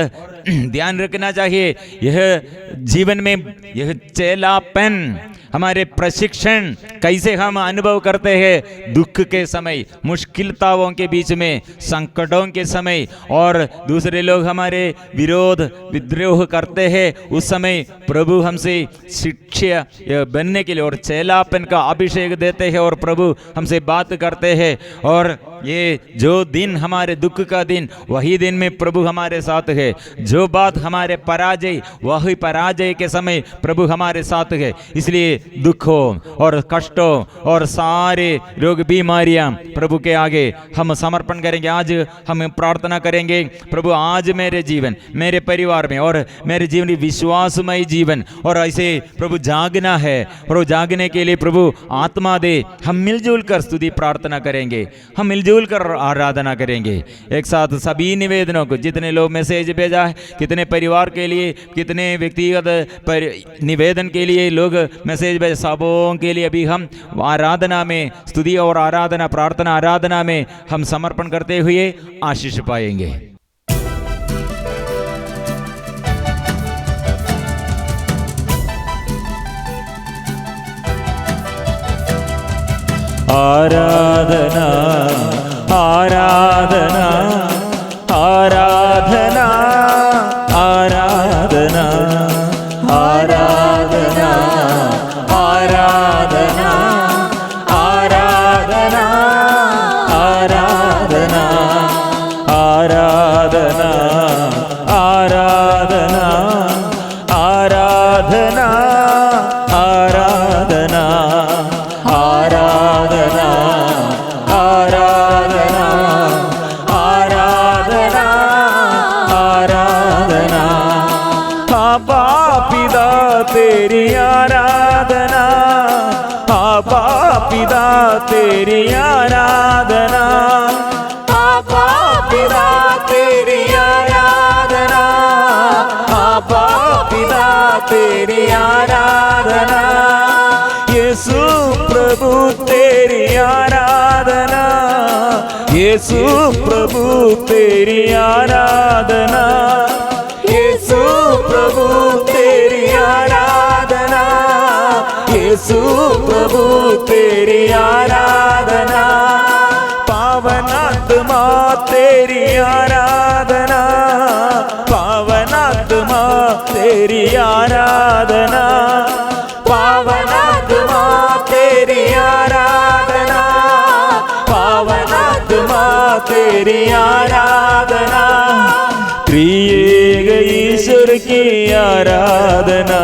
ध्यान रखना चाहिए। यह जीवन में यह चेलापन, हमारे प्रशिक्षण कैसे हम अनुभव करते हैं दुख के समय, मुश्किलताओं के बीच में, संकटों के समय, और दूसरे लोग हमारे विरोध विद्रोह करते हैं, उस समय प्रभु हमसे शिष्य बनने के लिए और चेलापन का अभिषेक देते हैं और प्रभु हमसे बात करते हैं। और ये जो दिन हमारे दुख का दिन, वही दिन में प्रभु हमारे साथ है। जो बात हमारे पराजय, वही पराजय के समय प्रभु हमारे साथ है। इसलिए दुखों और कष्टों और सारे रोग बीमारियां प्रभु के आगे हम समर्पण करेंगे। आज हम प्रार्थना करेंगे, प्रभु आज मेरे जीवन, मेरे परिवार में और मेरे जीवन में विश्वासमय जीवन, और ऐसे प्रभु जागना है, प्रभु जागने के लिए प्रभु आत्मा दे। हम मिलजुल कर स्तुति प्रार्थना करेंगे, हम मिलजुल कर आराधना करेंगे एक साथ। सभी निवेदनों को, जितने लोग मैसेज भेजा है, कितने परिवार के लिए, कितने व्यक्तिगत निवेदन के लिए लोग मैसेज भेजे, सबों के लिए अभी हम आराधना में, स्तुति और आराधना, प्रार्थना आराधना में हम समर्पण करते हुए आशीष पाएंगे। आराधना आराधना आराधना आराधना आराधना आराधना आराधना आराधना आराधना आराधना आराधना आराधना आराधना आराधना आराधना आराधना। आबा पिता तेरी आराधना, आबा पिता तेरी आराधना, आबा पिता तेरी आराधना, आबा पिता तेरी आराधना। यीशु प्रभु तेरी आराधना, यीशु प्रभु तेरी आराधना, यीशु प्रभु तेरी आराधना, यीशु प्रभु तेरी आराधना। पावनात्मा तेरी आराधना, पावनात्मा तेरी आराधना, पावनात्मा तेरी आराधना, पावनात्मा तेरी आराधना। त्रिएक ईश्वर की आराधना,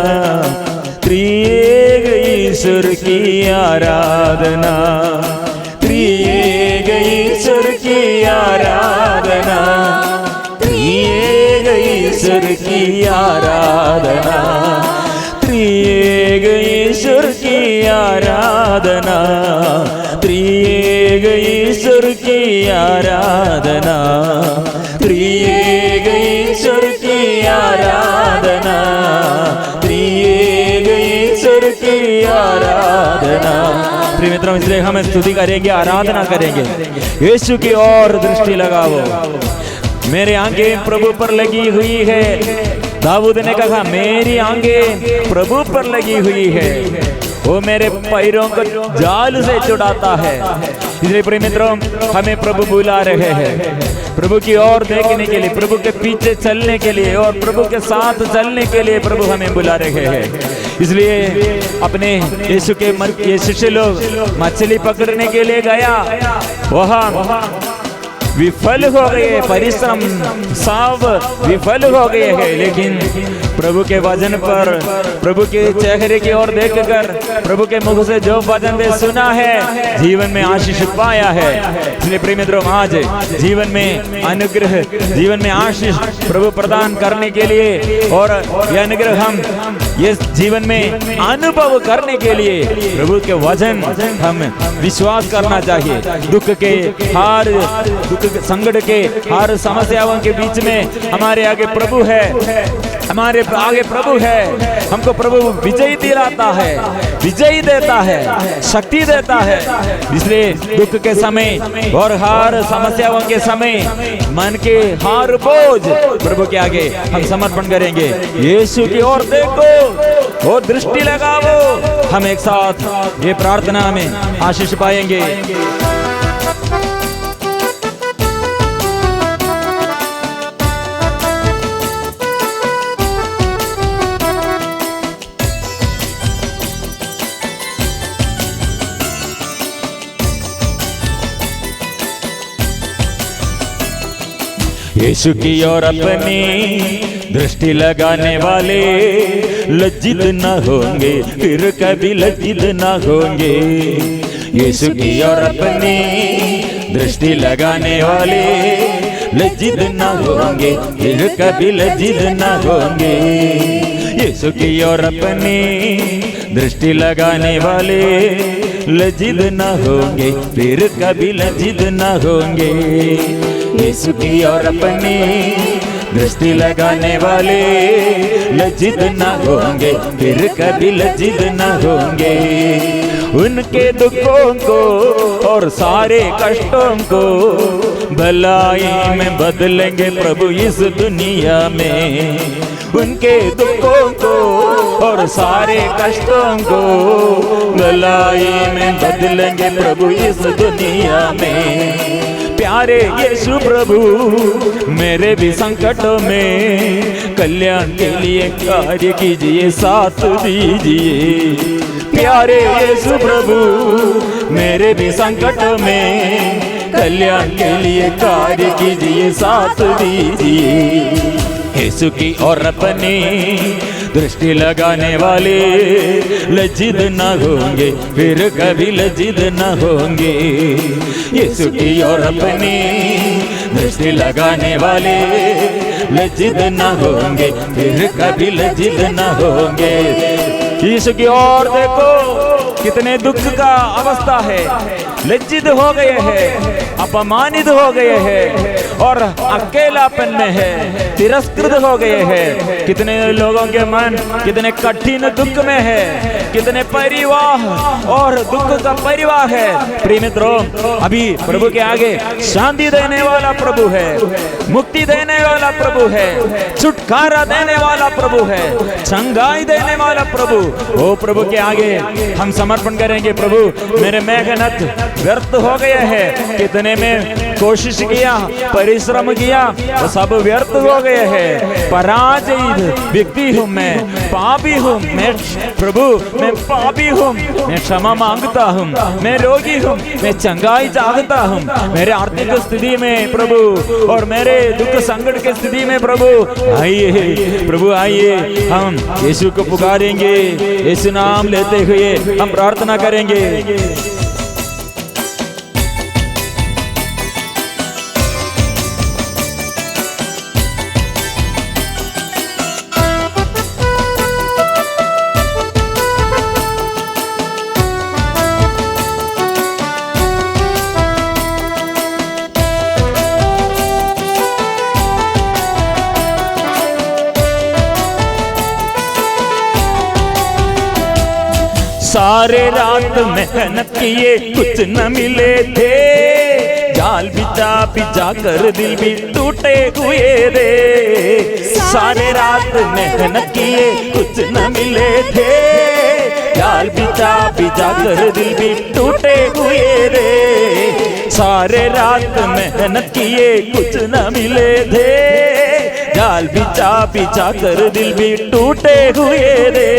त्रिएक ईश्वर की आराधना, त्रिएक ईश्वर की आराधना, त्रिएक ईश्वर की आराधना, त्रिएक ईश्वर की आराधना, त्रिएक ईश्वर की आराधना, त्रिएक ईश्वर की आराधना, त्रिएक ईश्वर की आराधना। प्रिय मित्रों, इसलिए हम स्तुति करेंगे, आराधना करेंगे। यीशु की ओर दृष्टि लगाओ। मेरी आंखें प्रभु पर लगी हुई है। दाऊद ने कहा, मेरी आंखें प्रभु पर लगी हुई है, वो मेरे पैरों को जाल से छुड़ाता है। इसलिए प्रिय मित्रों, हमें प्रभु बुला रहे हैं प्रभु की ओर देखने के लिए, प्रभु के पीछे चलने के लिए और प्रभु के साथ चलने के लिए प्रभु हमें बुला रहे हैं। इसलिए अपने यीशु के ये शिष्य लोग मछली पकड़ने के लिए गया, वहां विफल हो गए, परिश्रम सब विफल हो गए हैं, लेकिन प्रभु के वचन पर, प्रभु के चेहरे की ओर देखकर, प्रभु के मुख से जो वचन वे सुना है, जीवन में आशीष पाया है। इसलिए प्रिय मित्रों, आज जीवन में अनुग्रह, जीवन में आशीष प्रभु प्रदान करने के लिए और यह अनुग्रह हम ये जीवन में अनुभव करने के लिए प्रभु के वचन हम विश्वास करना चाहिए। दुख के हर संकट के हर समस्याओं के बीच में हमारे आगे प्रभु है, हमारे आगे प्रभु है। हमको प्रभु विजय दिलाता है, विजयी देता है, शक्ति देता है। इसलिए दुख के समय और हर समस्याओं के समय मन के हर बोझ प्रभु के आगे हम समर्पण करेंगे। यीशु की ओर देखो और दृष्टि लगाओ। हम एक साथ ये प्रार्थना में आशीष पाएंगे। यीशु की ओर अपनी दृष्टि लगाने वाले लज्जित न होंगे, फिर कभी लज्जित न होंगे। यीशु की और अपनी दृष्टि लगाने वाले लज्जित न होंगे, फिर कभी लज्जित न होंगे। यीशु की और अपनी दृष्टि लगाने वाले लज्जित न होंगे, फिर कभी लज्जित न होंगे। यीशु की और अपनी दृष्टि लगाने वाले लज्जित न होंगे, फिर कभी लज्जित न होंगे। उनके दुखों को और सारे कष्टों को भलाई में बदलेंगे प्रभु इस दुनिया में। उनके दुखों को और सारे कष्टों को भलाई में बदलेंगे प्रभु इस दुनिया में। प्यारे यीशु प्रभु मेरे भी संकटों में कल्याण के लिए कार्य कीजिए, साथ दीजिए। प्यारे यीशु प्रभु मेरे भी संकटों में कल्याण के लिए कार्य कीजिए, साथ दीजिए। यीशु की और अपनी दृष्टि लगाने वाले लज्जित न होंगे, फिर कभी लज्जित न होंगे। यीशु की और अपनी दृष्टि लगाने वाले लज्जित न होंगे, फिर कभी लज्जित न होंगे। यीशु की ओर देखो, कितने दुख का अवस्था है, लज्जित हो गए हैं, अपमानित हो गए हैं और अकेलापन में है, तिरस्कृत हो गए हैं। कितने लोगों के मन कितने कठिन दुख में है, कितने परिवार और दुख का परिवार है। प्रिय मित्रों, अभी प्रभु के आगे शांति देने वाला प्रभु है, मुक्ति देने वाला प्रभु है, छुटकारा देने वाला प्रभु है, चंगाई देने वाला प्रभु। ओ प्रभु के आगे हम समर्पण करेंगे। प्रभु मेरे मेहनत व्यर्थ हो गया है, कितने में कोशिश किया, परिश्रम किया, वो सब व्यर्थ हो गए हैं। पराजित व्यक्ति हूँ मैं, पापी हूँ मैं प्रभु, मैं पापी हूँ, मैं क्षमा मांगता हूँ, मैं रोगी हूँ, मैं चंगाई चाहता हूँ। मेरे आर्थिक स्थिति में प्रभु और मेरे दुख संकट की स्थिति में प्रभु आइए, प्रभु आइए। हम यीशु को पुकारेंगे, यीशु नाम लेते हुए हम प्रार्थना करेंगे। सारे रात मेहनत किए कुछ न मिले थे, जाल बिछा बिछा कर दिल भी टूटे हुए थे। सारे रात मेहनत किए कुछ न मिले थे, जाल बिछा बिछा कर दिल भी टूटे हुए थे। सारे रात मेहनत किए कुछ न मिले थे, जाल बिछा बिछा कर दिल भी टूटे हुए थे।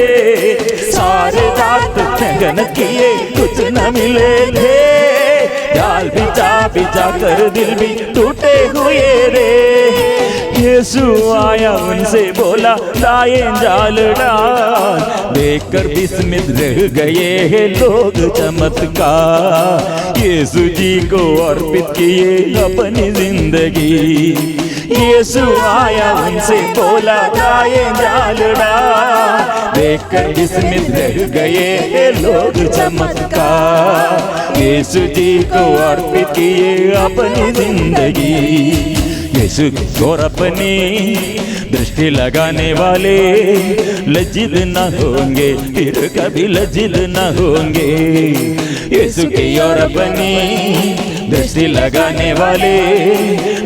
सारे रात मेहनत किए कुछ न मिले थे, जाल बिछा बिछा कर दिल भी टूटे हुए थे। यीशु आया उनसे बोला लाए जाल डाल, देखकर विस्मित रह गए हैं लोग चमत्कार। यीशु जी को अर्पित किए अपनी जिंदगी। यीशु आया उनसे बोला लाए जाल डाल, देखकर विस्मित रह गए हैं लोग चमत्कार। यीशु जी को अर्पित किए अपनी जिंदगी। यीशु और अपनी दृष्टि लगाने वाले लज्जित न होंगे, फिर कभी लज्जित न होंगे। यीशु की और अपनी दृष्टि लगाने वाले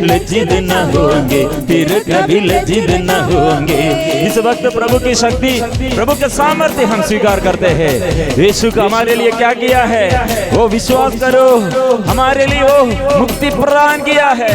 लज्जित न होंगे, फिर कभी लज्जित न होंगे। इस वक्त प्रभु की शक्ति, प्रभु के सामर्थ्य हम स्वीकार करते हैं। यीशु का हमारे लिए क्या किया है वो विश्वास करो, हमारे लिए वो मुक्ति प्रदान किया है।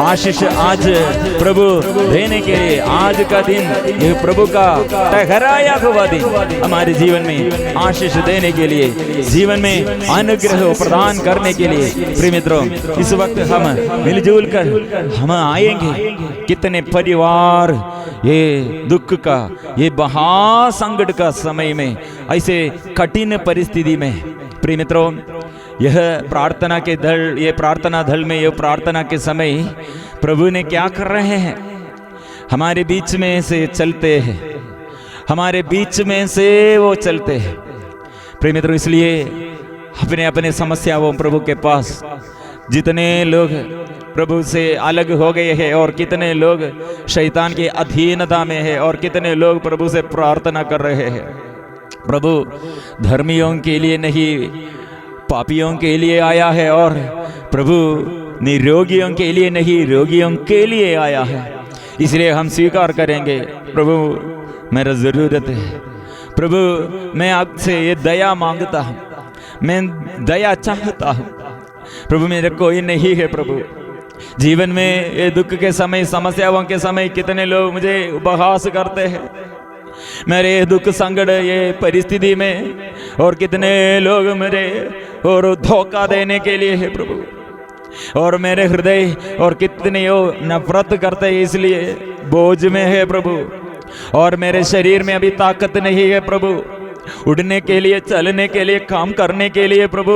आशीष आज प्रभु देने के लिए, आज का दिन ये प्रभु का ठहराया हुआ दिन हमारे जीवन में आशीष देने के लिए, जीवन में अनुग्रह प्रदान करने के लिए। प्रिय मित्रों, इस वक्त हम मिलजुल कर हम आएंगे। कितने परिवार ये दुख का, ये महासंकट का समय में, ऐसे कठिन परिस्थिति में, प्रिय मित्रों, यह प्रार्थना के दल, ये प्रार्थना दल में ये प्रार्थना के समय प्रभु ने क्या कर रहे हैं, हमारे बीच में से चलते हैं, हमारे बीच में से वो चलते हैं। प्रिय मित्रों, इसलिए अपने अपने समस्याओं प्रभु के पास, जितने लोग प्रभु से अलग हो गए हैं और कितने लोग शैतान की अधीनता में है और कितने लोग प्रभु से प्रार्थना कर रहे हैं। प्रभु धर्मियों के लिए नहीं, पापियों के लिए आया है, और प्रभु निरोगियों के लिए नहीं, रोगियों के लिए आया है। इसलिए हम स्वीकार करेंगे, प्रभु मेरा ज़रूरत है, प्रभु मैं आपसे ये दया मांगता हूँ, मैं दया चाहता हूँ। प्रभु मेरे कोई नहीं है। प्रभु जीवन में ये दुख के समय, समस्याओं के समय कितने लोग मुझे उपहास करते हैं मेरे दुख संकट ये परिस्थिति में, और कितने लोग मेरे और धोखा देने के लिए है प्रभु, और मेरे हृदय और कितने वो नफरत करते हैं, इसलिए बोझ में है प्रभु, और मेरे शरीर में अभी ताकत नहीं है प्रभु, उड़ने के लिए, चलने के लिए, काम करने के लिए। प्रभु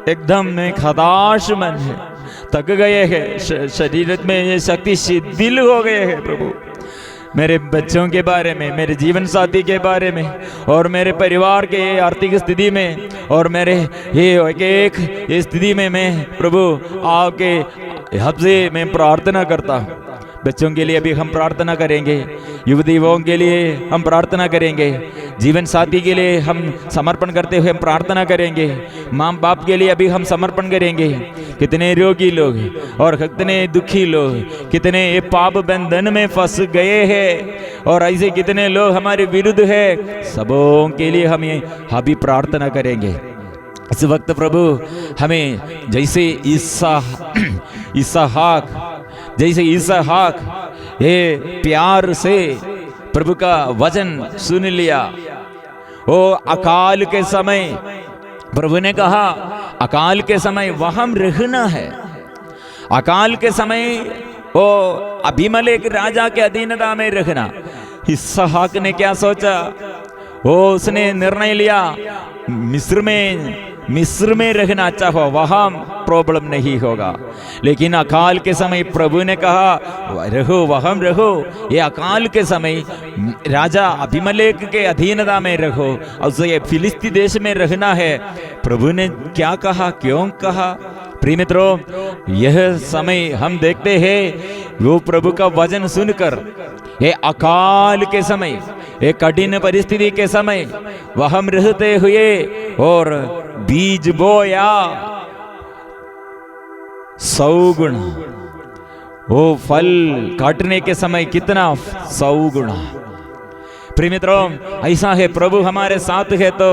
एकदम में हताश मन है, थक गए हैं, शरीर में ये शक्ति शिथिल हो गए हैं प्रभु। मेरे बच्चों के बारे में, मेरे जीवन साथी के बारे में, और मेरे परिवार के आर्थिक स्थिति में, और मेरे ये एक स्थिति में मैं प्रभु आपके हद से मैं प्रार्थना करता हूँ। बच्चों के लिए अभी हम प्रार्थना करेंगे, युवतियों के लिए हम प्रार्थना करेंगे, जीवन साथी के लिए हम समर्पण करते हुए हम प्रार्थना करेंगे, माँ बाप के लिए अभी हम समर्पण करेंगे। कितने रोगी लोग और कितने दुखी लोग, कितने ये पाप बंधन में फंस गए हैं, और ऐसे कितने लोग हमारे विरुद्ध है, सबों के लिए हम ये अभी प्रार्थना करेंगे। इस वक्त प्रभु हमें जैसे जैसे इसहाक ये प्यार से प्रभु का वचन सुन लिया, वो अकाल के समय प्रभु ने कहा, अकाल के समय वहां रहना है। अकाल के समय वो अबीमेलेक राजा के अधीनता में रहना। इसहाक ने क्या सोचा, वो उसने निर्णय लिया मिस्र में रहना अच्छा हो, वहां प्रॉब्लम नहीं होगा। लेकिन अकाल के समय प्रभु ने कहा रहो, वहां रहो। ये अकाल के समय राजा अबीमेलेक के अधीनता में रहो, और ये फिलिस्ती देश में रहना है। प्रभु ने क्या कहा, क्यों कहा? प्रिय मित्रों, यह समय हम देखते हैं वो प्रभु का वचन सुनकर, ये अकाल के समय, एक कठिन परिस्थिति के समय वहां रहते हुए और बीज बोया 100 गुना, वो फल काटने के समय कितना 100 गुना। प्रिय मित्रों, ऐसा है, प्रभु हमारे साथ है तो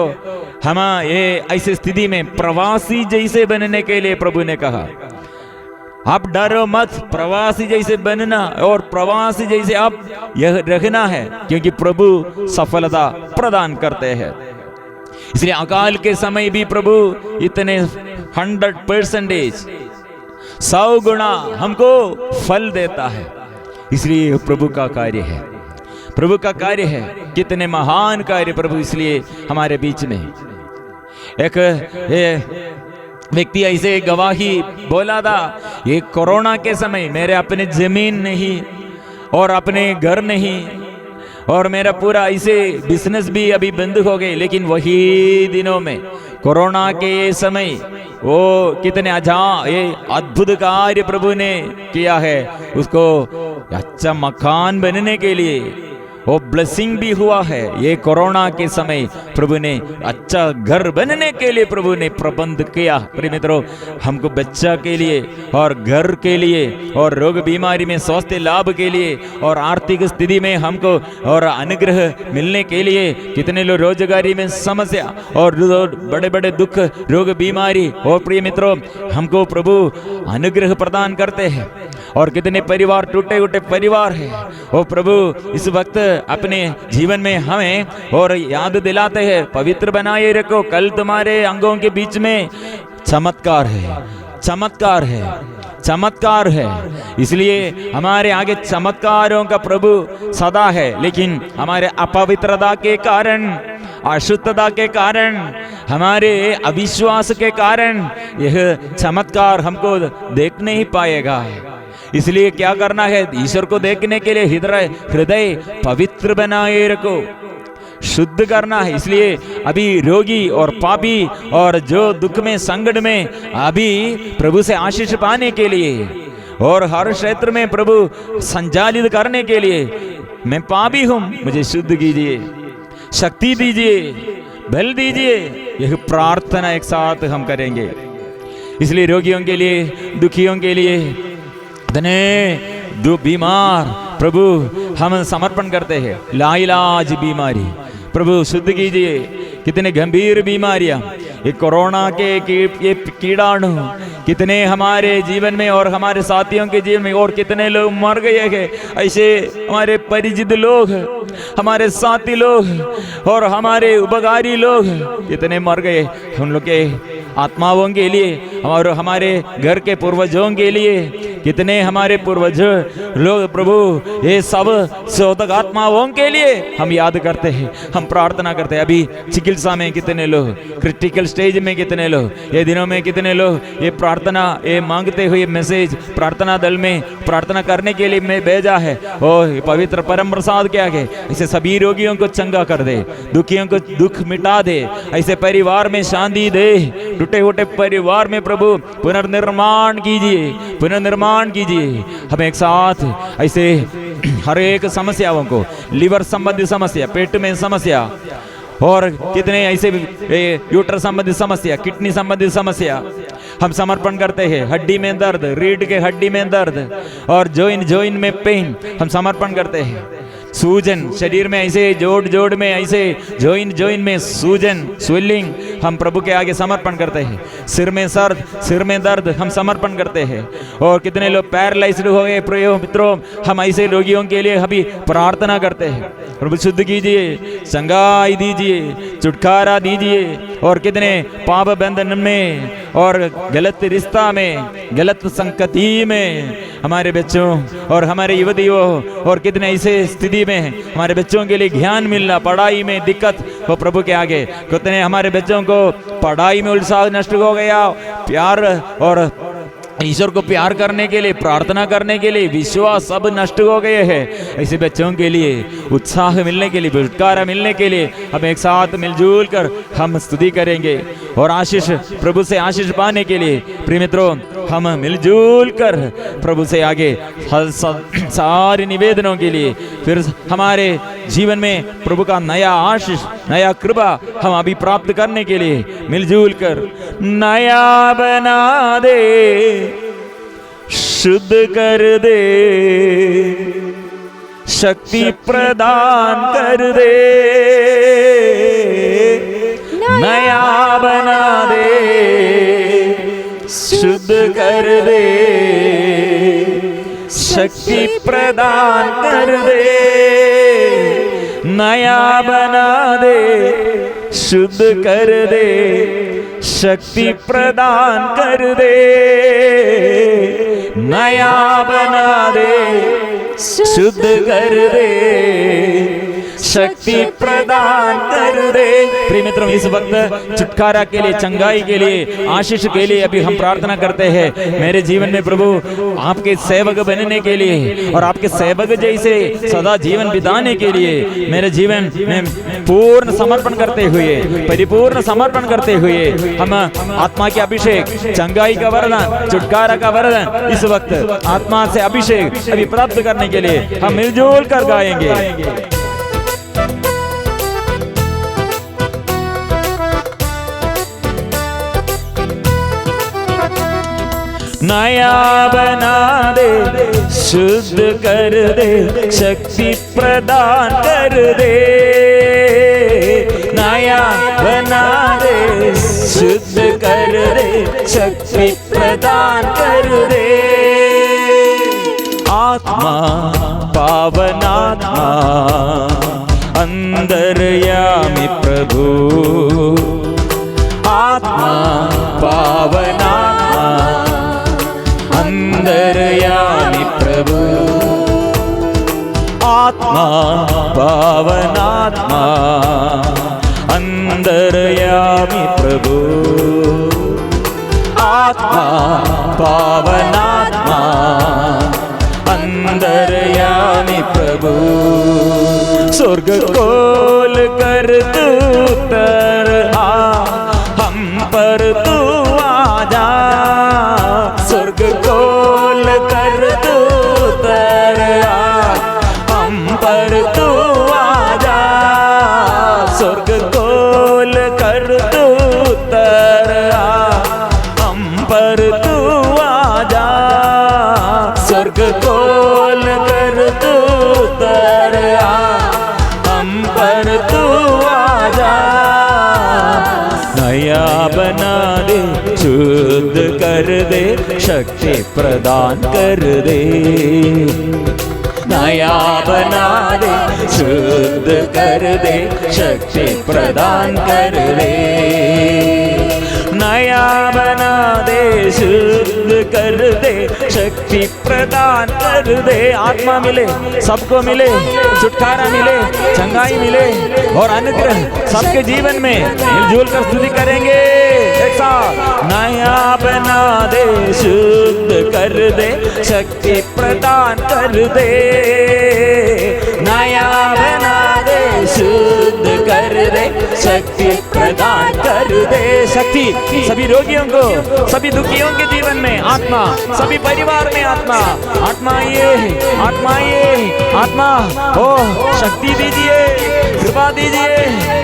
हम ये ऐसी स्थिति में प्रवासी जैसे बनने के लिए प्रभु ने कहा, आप डरो मत, प्रवासी जैसे बनना और प्रवासी जैसे आप यह रखना है, क्योंकि प्रभु सफलता प्रदान करते हैं। इसलिए अकाल के समय भी प्रभु इतने 100% 100 गुना हमको फल देता है। इसलिए प्रभु का कार्य है, प्रभु का कार्य है, कितने महान कार्य प्रभु इसलिए हमारे बीच में। एक व्यक्ति ऐसे गवाही बोला था, ये कोरोना के समय मेरे अपने जमीन नहीं और अपने घर नहीं, और मेरा पूरा ऐसे बिजनेस भी अभी बंद हो गए, लेकिन वही दिनों में कोरोना के समय वो कितने ये अद्भुत कार्य प्रभु ने किया है। उसको अच्छा मकान बनने के लिए वो ब्लेसिंग भी हुआ है। ये कोरोना के समय प्रभु ने अच्छा घर बनने के लिए प्रभु ने प्रबंध किया। प्रिय मित्रों, हमको बच्चा के लिए और घर के लिए और रोग बीमारी में स्वास्थ्य लाभ के लिए और आर्थिक स्थिति में हमको और अनुग्रह मिलने के लिए, कितने लोग रोजगारी में समस्या और बड़े बड़े दुख, रोग बीमारी, और प्रिय मित्रों हमको प्रभु अनुग्रह प्रदान करते हैं। और कितने परिवार टूटे टूटे परिवार है। ओ प्रभु इस वक्त अपने जीवन में हमें और याद दिलाते हैं, पवित्र बनाए रखो, कल तुम्हारे अंगों के बीच में चमत्कार है, चमत्कार है, चमत्कार है। इसलिए हमारे आगे चमत्कारों का प्रभु सदा है, लेकिन हमारे अपवित्रता के कारण, अशुद्धता के कारण, हमारे अविश्वास के कारण यह चमत्कार हमको देख नहीं पाएगा। इसलिए क्या करना है, ईश्वर को देखने के लिए हृदय पवित्र बनाए रखो, शुद्ध करना है। इसलिए अभी रोगी और पापी और जो दुख में संकट में अभी प्रभु से आशीष पाने के लिए और हर क्षेत्र में प्रभु संचालित करने के लिए, मैं पापी हूं, मुझे शुद्ध कीजिए, शक्ति दीजिए, बल दीजिए, यह प्रार्थना एक साथ हम करेंगे। इसलिए रोगियों के लिए, दुखियों के लिए, इतने दो बीमार प्रभु हम समर्पण करते हैं, लाइलाज बीमारी प्रभु शुद्ध कीजिए। कितने गंभीर बीमारियां, ये कोरोना के ये कीड़ाणु कितने हमारे जीवन में और हमारे साथियों के जीवन में, और कितने लोग मर गए हैं। ऐसे हमारे परिचित लोग, हमारे साथी लोग और हमारे उपकारी लोग कितने मर गए। उन लोग के आत्माओं के लिए और हमारे घर के पूर्वजों के लिए, कितने हमारे पूर्वज लोग प्रभु ये सब शोधक आत्माओं के लिए हम याद करते हैं, हम प्रार्थना करते हैं। अभी चिकित्सा में कितने लोग, क्रिटिकल स्टेज में कितने लोग, ये दिनों में कितने लोग ये प्रार्थना ये मांगते हुए मैसेज प्रार्थना दल में प्रार्थना करने के लिए मैं भेजा है। ओ पवित्र परम प्रसाद क्या है, ऐसे सभी रोगियों को चंगा कर दे, दुखियों को दुख मिटा दे, ऐसे परिवार में शांति दे, टूटे फूटे परिवार में प्रभु पुनर्निर्माण कीजिए, पुनर्निर्माण कीजिए। हम एक साथ ऐसे हर एक समस्याओं को, लिवर संबंधी समस्या, पेट में समस्या और कितने ऐसे यूटर संबंधी समस्या, किडनी संबंधी समस्या हम समर्पण करते हैं। हड्डी में दर्द, रीढ़ के हड्डी में दर्द और जॉइन में पेन हम समर्पण करते हैं। सूजन शरीर में ऐसे, जोड़ में ऐसे, जॉइन में सूजन, स्वेलिंग हम प्रभु के आगे समर्पण करते हैं। सिर में सर्द, सिर में दर्द हम समर्पण करते हैं। और कितने लोग पैरालाइज्ड हो गए प्रियो मित्रों, हम ऐसे रोगियों के लिए अभी प्रार्थना करते हैं। प्रभु शुद्ध कीजिए, संगाई दीजिए, छुटकारा दीजिए। और कितने पाप बंधन में और गलत रिश्ता में, गलत संगति में हमारे बच्चों और हमारे युवतियों, और कितने ऐसे स्थिति में हमारे बच्चों के लिए ज्ञान मिलना, पढ़ाई में दिक्कत हो प्रभु के आगे। कितने हमारे बच्चों को पढ़ाई में उत्साह नष्ट हो गया, प्यार और ईश्वर को प्यार करने के लिए, प्रार्थना करने के लिए विश्वास सब नष्ट हो गए हैं। ऐसे बच्चों के लिए उत्साह मिलने के लिए, छुटकारा मिलने के लिए हम एक साथ मिलजुल कर हम स्तुति करेंगे और आशीष, प्रभु से आशीष पाने के लिए प्रिय मित्रों हम मिलजुल कर प्रभु से आगे सारे निवेदनों के लिए, फिर हमारे जीवन में प्रभु का नया आशीष, नया कृपा हम अभी प्राप्त करने के लिए मिलजुल कर, नया बना दे, शुद्ध कर दे, शक्ति प्रदान कर दे, नया बना दे, शुद्ध कर दे, शक्ति प्रदान कर दे, नया बना दे, शुद्ध कर दे, शक्ति प्रदान कर दे, नया बना दे, शुद्ध कर दे, शक्ति प्रदान कर दे। प्रिय मित्रों इस वक्त छुटकारा के लिए, चंगाई के लिए, आशीष के लिए अभी हम प्रार्थना करते हैं। मेरे जीवन में प्रभु आपके सेवक बनने के लिए और आपके सेवक जैसे सदा जीवन बिताने के लिए मेरे जीवन में पूर्ण समर्पण करते हुए, परिपूर्ण समर्पण करते हुए हम आत्मा के अभिषेक, चंगाई का वरदान, छुटकारा का वरदान इस वक्त आत्मा से अभिषेक अभी प्राप्त करने के लिए हम मिलजुल कर गाएंगे। नया बना दे, शुद्ध कर दे, शक्ति प्रदान कर दे, नया बना दे, शुद्ध कर दे, शक्ति प्रदान कर दे, आत्मा पावनात्मा अंतर्यामी प्रभु, आत्मा पावनात्मा अंतर्यामी प्रभु, आत्मा पावनात्मा अंतर्यामी प्रभु, आत्मा पावनात्मा अंतर्यामी प्रभु। स्वर्ग खोल कर तू उतर आ, हम पर तू आजा, स्वर्ग खोल कर तू उतर आ, हम पर तू आजा, स्वर्ग खोल कर तू उतर आ, हम पर तू आजा, स्वर्ग खोल कर तू उतर आ, हम पर तू आजा। नया बना दे, शुद्ध कर दे, शक्ति प्रदान कर दे, नया बना दे, शुद्ध कर दे, शक्ति प्रदान कर दे, नया बना दे, शुद्ध कर दे, शक्ति प्रदान कर दे। आत्मा मिले, सबको मिले, छुटकारा मिले, चंगाई मिले और अनुग्रह सबके जीवन में मिलजुल कर स्तुति करेंगे एक साथ। नया बना दे, शुद्ध कर दे, शक्ति प्रदान कर दे, नया बना दे, शुद्ध कर दे, शक्ति प्रदान कर दे। शक्ति सभी रोगियों को, सभी दुखियों के जीवन में आत्मा, सभी परिवार में आत्मा, आत्मा ये, आत्मा ये, आत्मा ओ शक्ति दीजिए, कृपा दीजिए,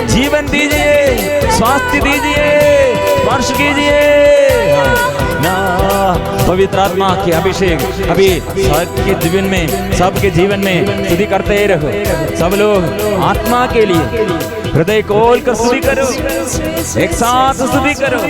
जीवन दीजिए, स्वास्थ्य दीजिए, स्पर्श कीजिए ना। पवित्र आत्मा के अभिषेक अभी सबके जीवन में, सबके जीवन में स्तुति करते ही रहो। सब लोग आत्मा के लिए हृदय खोल कर स्तुति करो, एक साथ स्तुति करो।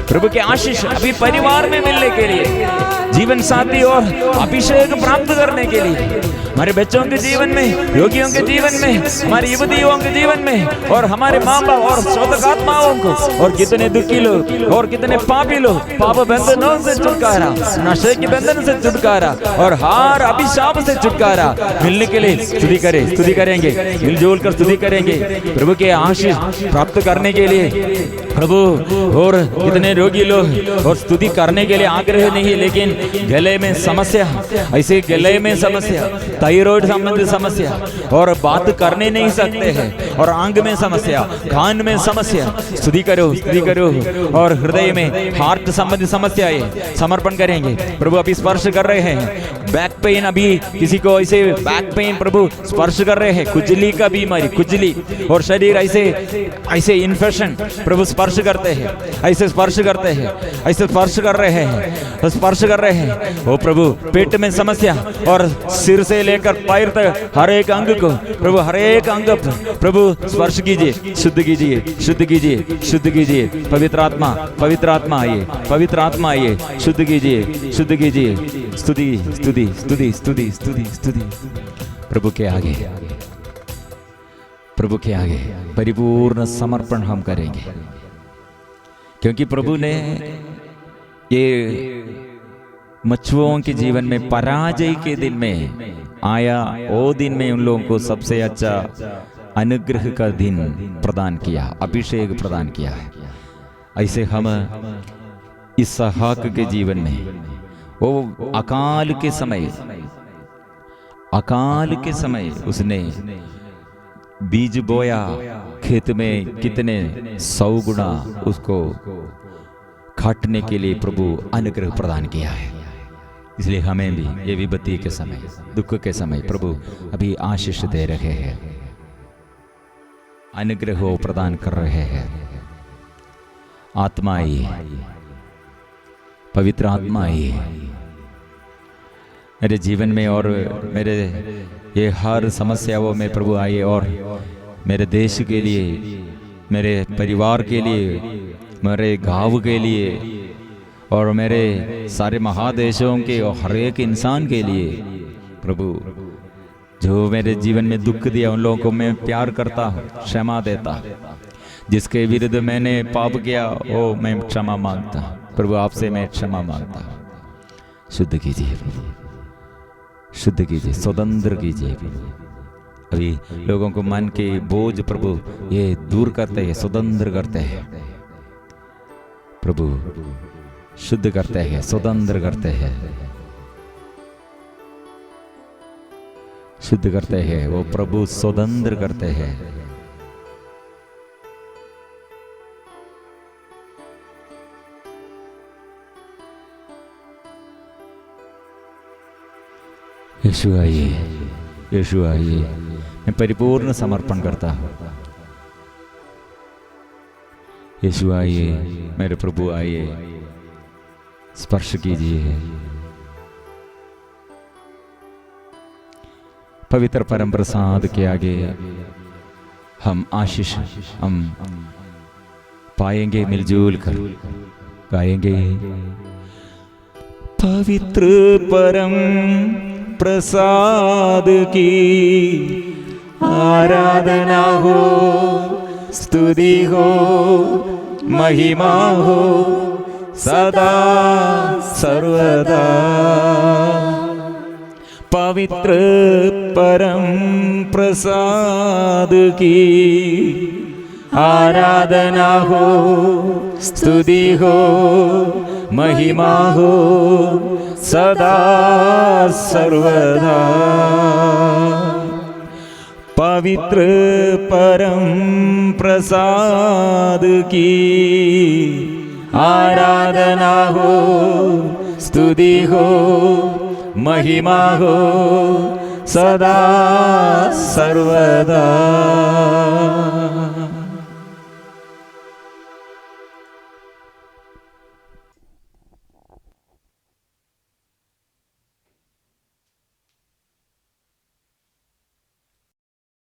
प्रभु के आशीष अभी परिवार में मिलने के लिए, जीवन साथी और अभिषेक प्राप्त करने के लिए, हमारे बच्चों के जीवन में, योगियों के जीवन में, हमारे युवतियों के जीवन में और हमारे माँ बाप और शोधक आत्माओं को, और कितने दुखी लोग और कितने पापी लोग, पाप बंधनों से छुटकारा, नशे के बंधन से छुटकारा और हर अभिशाप से छुटकारा मिलने के लिए स्तुति करें, स्तुति करेंगे, मिलजुल कर स्तुति करेंगे। प्रभु के आशीष प्राप्त करने के लिए प्रभु, और कितने रोगी लोग और स्तुति करने के लिए आग्रह नहीं, लेकिन गले में समस्या, ऐसे गले में समस्या, थायराइड संबंधी समस्या और बात करने नहीं सकते हैं, और आंग में समस्या, कान में समस्या, स्तुति करो, स्तुति करो। और हृदय में हार्ट संबंधी समस्याएं समर्पण करेंगे। प्रभु अभी स्पर्श कर रहे हैं, बैक पेन, अभी किसी को ऐसे बैक पेन प्रभु स्पर्श कर रहे हैं, खुजली का बीमारी, खुजली और शरीर ऐसे ऐसे इन्फेक्शन प्रभु स्पर्श करते हैं, ऐसे स्पर्श करते हैं, ऐसे स्पर्श कर रहे हैं, स्पर्श कर रहे हैं। ओ प्रभु पेट में समस्या और सिर से लेकर पैर तक हर एक अंग को प्रभु, हर एक अंग प्रभु स्पर्श कीजिए, शुद्ध कीजिए, शुद्ध कीजिए, शुद्ध कीजिए। पवित्र आत्मा, पवित्र आत्मा आइए, पवित्र आत्मा आइए, शुद्ध कीजिए, शुद्ध कीजिए। स्तुति, स्तुति, स्तुति, स्तुति, स्तुति, स्तुति। प्रभु के आगे, प्रभु के आगे परिपूर्ण समर्पण हम करेंगे, क्योंकि प्रभु ने ये मछुओं के जीवन में पराजय के दिन में आया, वो दिन में उन लोगों को सबसे अच्छा अनुग्रह का दिन प्रदान किया, अभिषेक प्रदान किया है। ऐसे हम इसहाक के जीवन में वो अकाल के समय, अकाल के समय उसने बीज बोया, खेत में कितने 100 गुना उसको काटने के लिए प्रभु अनुग्रह प्रदान किया है। इसलिए हमें भी ये विपत्ति के समय, दुख के समय प्रभु अभी आशीष दे रहे हैं, अनुग्रह प्रदान कर रहे हैं। आत्मा आई, पवित्र आत्मा आई मेरे जीवन में, और मेरे ये हर समस्याओं में प्रभु आइए, और मेरे देश के लिए, मेरे परिवार के लिए, मेरे गांव के लिए और मेरे सारे महादेशों के और हर एक इंसान के लिए प्रभु जो मेरे जीवन में दुख दिया उन लोगों को मैं प्यार करता हूँ, क्षमा देता हूँ। जिसके विरुद्ध मैंने पाप किया वो मैं क्षमा मांगता हूँ। प्रभु आपसे मैं क्षमा मांगता हूँ। शुद्ध कीजिए प्रभु, शुद्ध कीजिए, स्वतंत्र कीजिए प्रभु। अभी लोगों को मन के बोझ प्रभु ये दूर करते हैं, स्वतंत्र करते हैं प्रभु, शुद्ध करते हैं, स्वतंत्र करते हैं, शुद्ध करते हैं। वो प्रभु स्वतंत्र करते हैं। यीशु आइए, यीशु आइए, मैं परिपूर्ण समर्पण करता हूँ। यीशु आइए, मेरे प्रभु आइए, स्पर्श कीजिए। पवित्र परम प्रसाद के आगे हम आशीष हम पाएंगे, मिलजुल कर गाएंगे। पवित्र परम प्रसाद की आराधना हो, स्तुति हो, महिमा हो सदा सर्वदा। पवित्र परम प्रसाद की आराधना हो, स्तुति हो, महिमा हो सदा सर्वदा। पवित्र परम प्रसाद की आराधना हो, स्तुति हो, महिमा हो सदा सर्वदा।